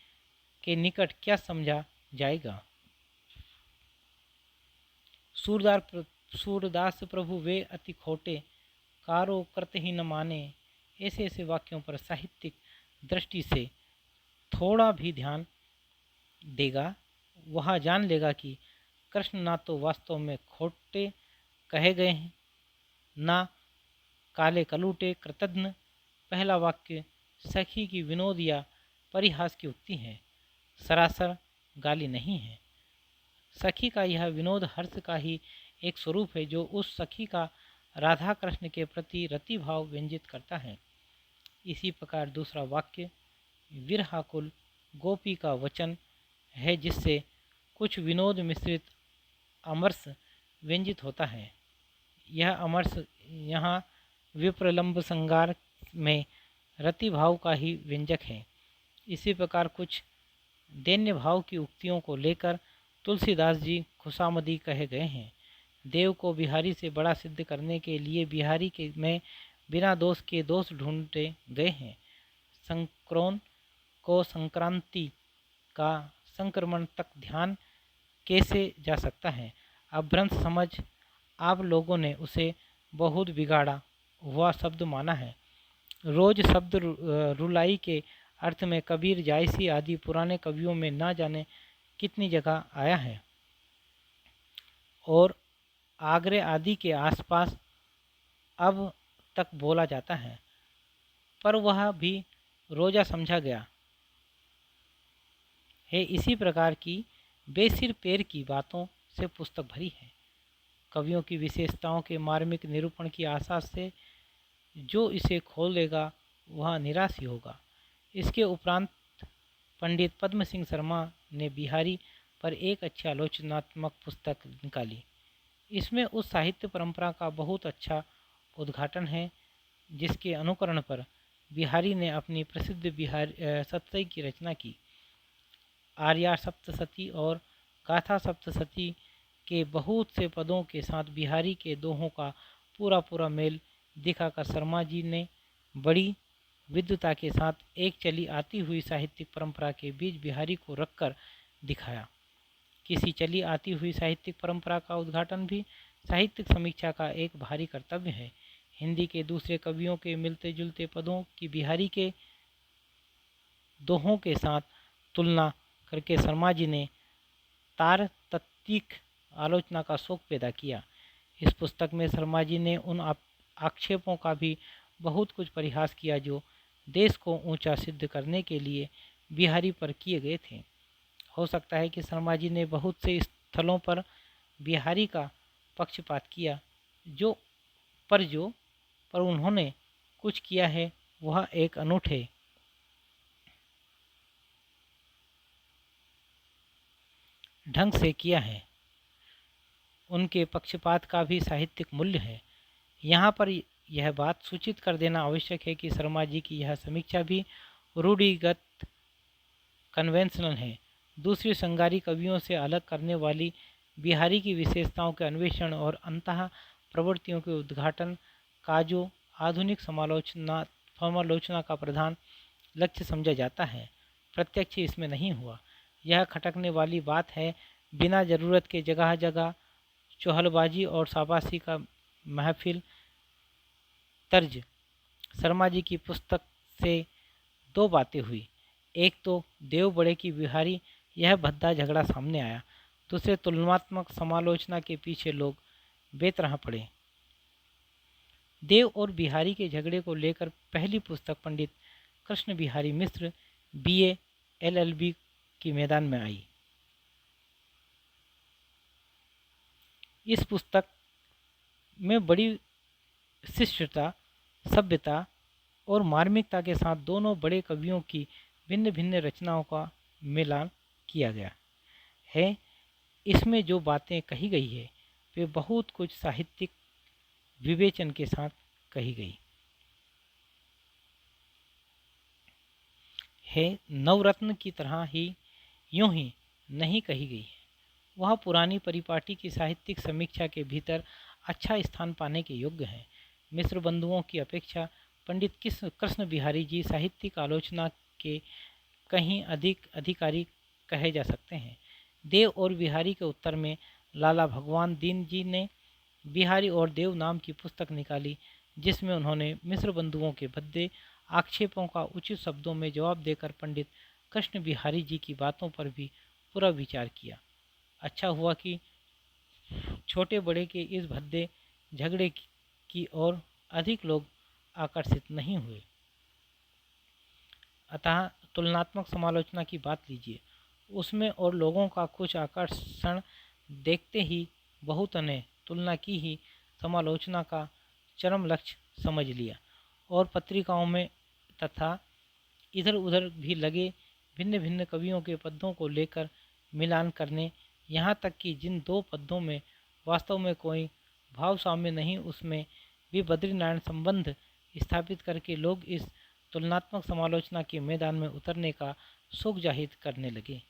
Speaker 1: के निकट क्या समझा जाएगा। सूरदास प्रभु वे अति खोटे, कारो कृत ही न माने, ऐसे वाक्यों पर साहित्यिक दृष्टि से थोड़ा भी ध्यान देगा, वह जान लेगा कि कृष्ण ना तो वास्तव में खोटे कहे गए हैं, ना काले कलूटे कृतघ्न। पहला वाक्य सखी की विनोद या परिहास की उक्ति है, सरासर गाली नहीं है। सखी का यह विनोद हर्ष का ही एक स्वरूप है, जो उस सखी का राधा कृष्ण के प्रति रति भाव व्यंजित करता है। इसी प्रकार दूसरा वाक्य विरहाकुल गोपी का वचन है, जिससे कुछ विनोद मिश्रित अमरस व्यंजित होता है। यह अमरस यहाँ विप्रलंब संगार में रति भाव का ही व्यंजक है। इसी प्रकार कुछ दैन्य भाव की उक्तियों को लेकर तुलसीदास जी खुशामदी कहे गए हैं। देव को बिहारी से बड़ा सिद्ध करने के लिए बिहारी के में बिना दोष के दोष ढूंढे गए हैं। संक्रोन को संक्रांति का संक्रमण तक ध्यान कैसे जा सकता है। अभ्रंश समझ आप लोगों ने उसे बहुत बिगाड़ा हुआ शब्द माना है। रोज शब्द रुलाई के अर्थ में कबीर, जायसी आदि पुराने कवियों में ना जाने कितनी जगह आया है, और आगरे आदि के आसपास अब तक बोला जाता है, पर वह भी रोजा समझा गया है। इसी प्रकार की बेसिर पैर की बातों से पुस्तक भरी है। कवियों की विशेषताओं के मार्मिक निरूपण की आशा से जो इसे खोल देगा वह निराश ही होगा। इसके उपरांत पंडित पद्म सिंह शर्मा ने बिहारी पर एक अच्छी आलोचनात्मक पुस्तक निकाली। इसमें उस साहित्य परंपरा का बहुत अच्छा उद्घाटन है जिसके अनुकरण पर बिहारी ने अपनी प्रसिद्ध सत्सई की रचना की। आर्या सप्तशती और गाथा सप्तशती के बहुत से पदों के साथ बिहारी के दोहों का पूरा मेल दिखाकर शर्मा जी ने बड़ी विद्वता के साथ एक चली आती हुई साहित्यिक परंपरा के बीच बिहारी को रखकर दिखाया। किसी चली आती हुई साहित्यिक परंपरा का उद्घाटन भी साहित्यिक समीक्षा का एक भारी कर्तव्य है। हिंदी के दूसरे कवियों के मिलते जुलते पदों की बिहारी के दोहों के साथ तुलना करके शर्मा जी ने तारतत्विक आलोचना का शौक पैदा किया। इस पुस्तक में शर्मा जी ने उन आक्षेपों का भी बहुत कुछ परिहास किया जो देश को ऊंचा सिद्ध करने के लिए बिहारी पर किए गए थे। हो सकता है कि शर्मा जी ने बहुत से स्थलों पर बिहारी का पक्षपात किया, पर उन्होंने कुछ किया है वह एक अनूठे ढंग से किया है। उनके पक्षपात का भी साहित्यिक मूल्य है। यहाँ पर यह बात सूचित कर देना आवश्यक है कि शर्मा जी की यह समीक्षा भी रूढ़िगत कन्वेंशनल है। दूसरी संगारी कवियों से अलग करने वाली बिहारी की विशेषताओं के अन्वेषण और अंतः प्रवृत्तियों के उद्घाटन का जो आधुनिक समालोचना का प्रधान लक्ष्य समझा जाता है, प्रत्यक्ष इसमें नहीं हुआ। यह खटकने वाली बात है, बिना ज़रूरत के जगह जगह चौहलबाजी और शाबाशी का महफिल तर्ज। शर्मा जी की पुस्तक से दो बातें हुई। एक तो देव बड़े की बिहारी यह भद्दा झगड़ा सामने आया, दूसरे तुलनात्मक समालोचना के पीछे लोग बेतरह पड़े। देव और बिहारी के झगड़े को लेकर पहली पुस्तक पंडित कृष्ण बिहारी मिश्र BA LLB की मैदान में आई। इस पुस्तक में बड़ी शिष्टता, सभ्यता और मार्मिकता के साथ दोनों बड़े कवियों की भिन्न भिन्न रचनाओं का मिलान किया गया है। इसमें जो बातें कही गई है वे बहुत कुछ साहित्यिक विवेचन के साथ कही गई है। नवरत्न की तरह ही यूं ही नहीं कही गई है। वह पुरानी परिपाटी की साहित्यिक समीक्षा के भीतर अच्छा स्थान पाने के योग्य है। मिश्र बंधुओं की अपेक्षा पंडित कृष्ण बिहारी जी साहित्यिक आलोचना के कहीं अधिक अधिकारी कहे जा सकते हैं। देव और बिहारी के उत्तर में लाला भगवान दीन जी ने बिहारी और देव नाम की पुस्तक निकाली, जिसमें उन्होंने मिश्र बंधुओं के भद्दे आक्षेपों का उचित शब्दों में जवाब देकर पंडित कृष्ण बिहारी जी की बातों पर भी पूरा विचार किया। अच्छा हुआ कि छोटे बड़े के इस भद्दे झगड़े की ओर अधिक लोग आकर्षित नहीं हुए। अतः तुलनात्मक समालोचना की बात लीजिए, उसमें और लोगों का कुछ आकर्षण देखते ही बहुतों ने तुलना की ही समालोचना का चरम लक्ष्य समझ लिया और पत्रिकाओं में तथा इधर उधर भी लगे भिन्न भिन्न कवियों के पद्यों को लेकर मिलान करने, यहाँ तक कि जिन दो पद्यों में वास्तव में कोई भाव साम्य नहीं, उसमें भी बद्रीनारायण संबंध स्थापित करके लोग इस तुलनात्मक समालोचना के मैदान में उतरने का शौक जाहिर करने लगे।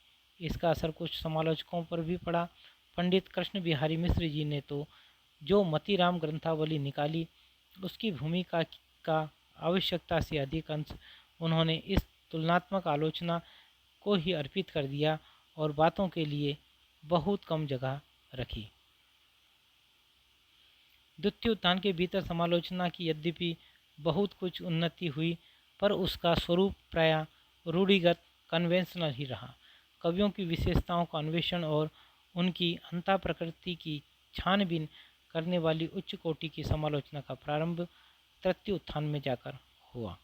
Speaker 1: इसका असर कुछ समालोचकों पर भी पड़ा। पंडित कृष्ण बिहारी मिश्र जी ने तो जो मतीराम ग्रंथावली निकाली, उसकी भूमिका का आवश्यकता से अधिक अंश उन्होंने इस तुलनात्मक आलोचना को ही अर्पित कर दिया और बातों के लिए बहुत कम जगह रखी। द्वितीय उत्थान के भीतर समालोचना की यद्यपि बहुत कुछ उन्नति हुई, पर उसका स्वरूप प्रायः रूढ़िगत कन्वेंशनल ही रहा। कवियों की विशेषताओं का अन्वेषण और उनकी अंतः प्रकृति की छानबीन करने वाली उच्च कोटि की समालोचना का प्रारंभ तृतीय उत्थान में जाकर हुआ।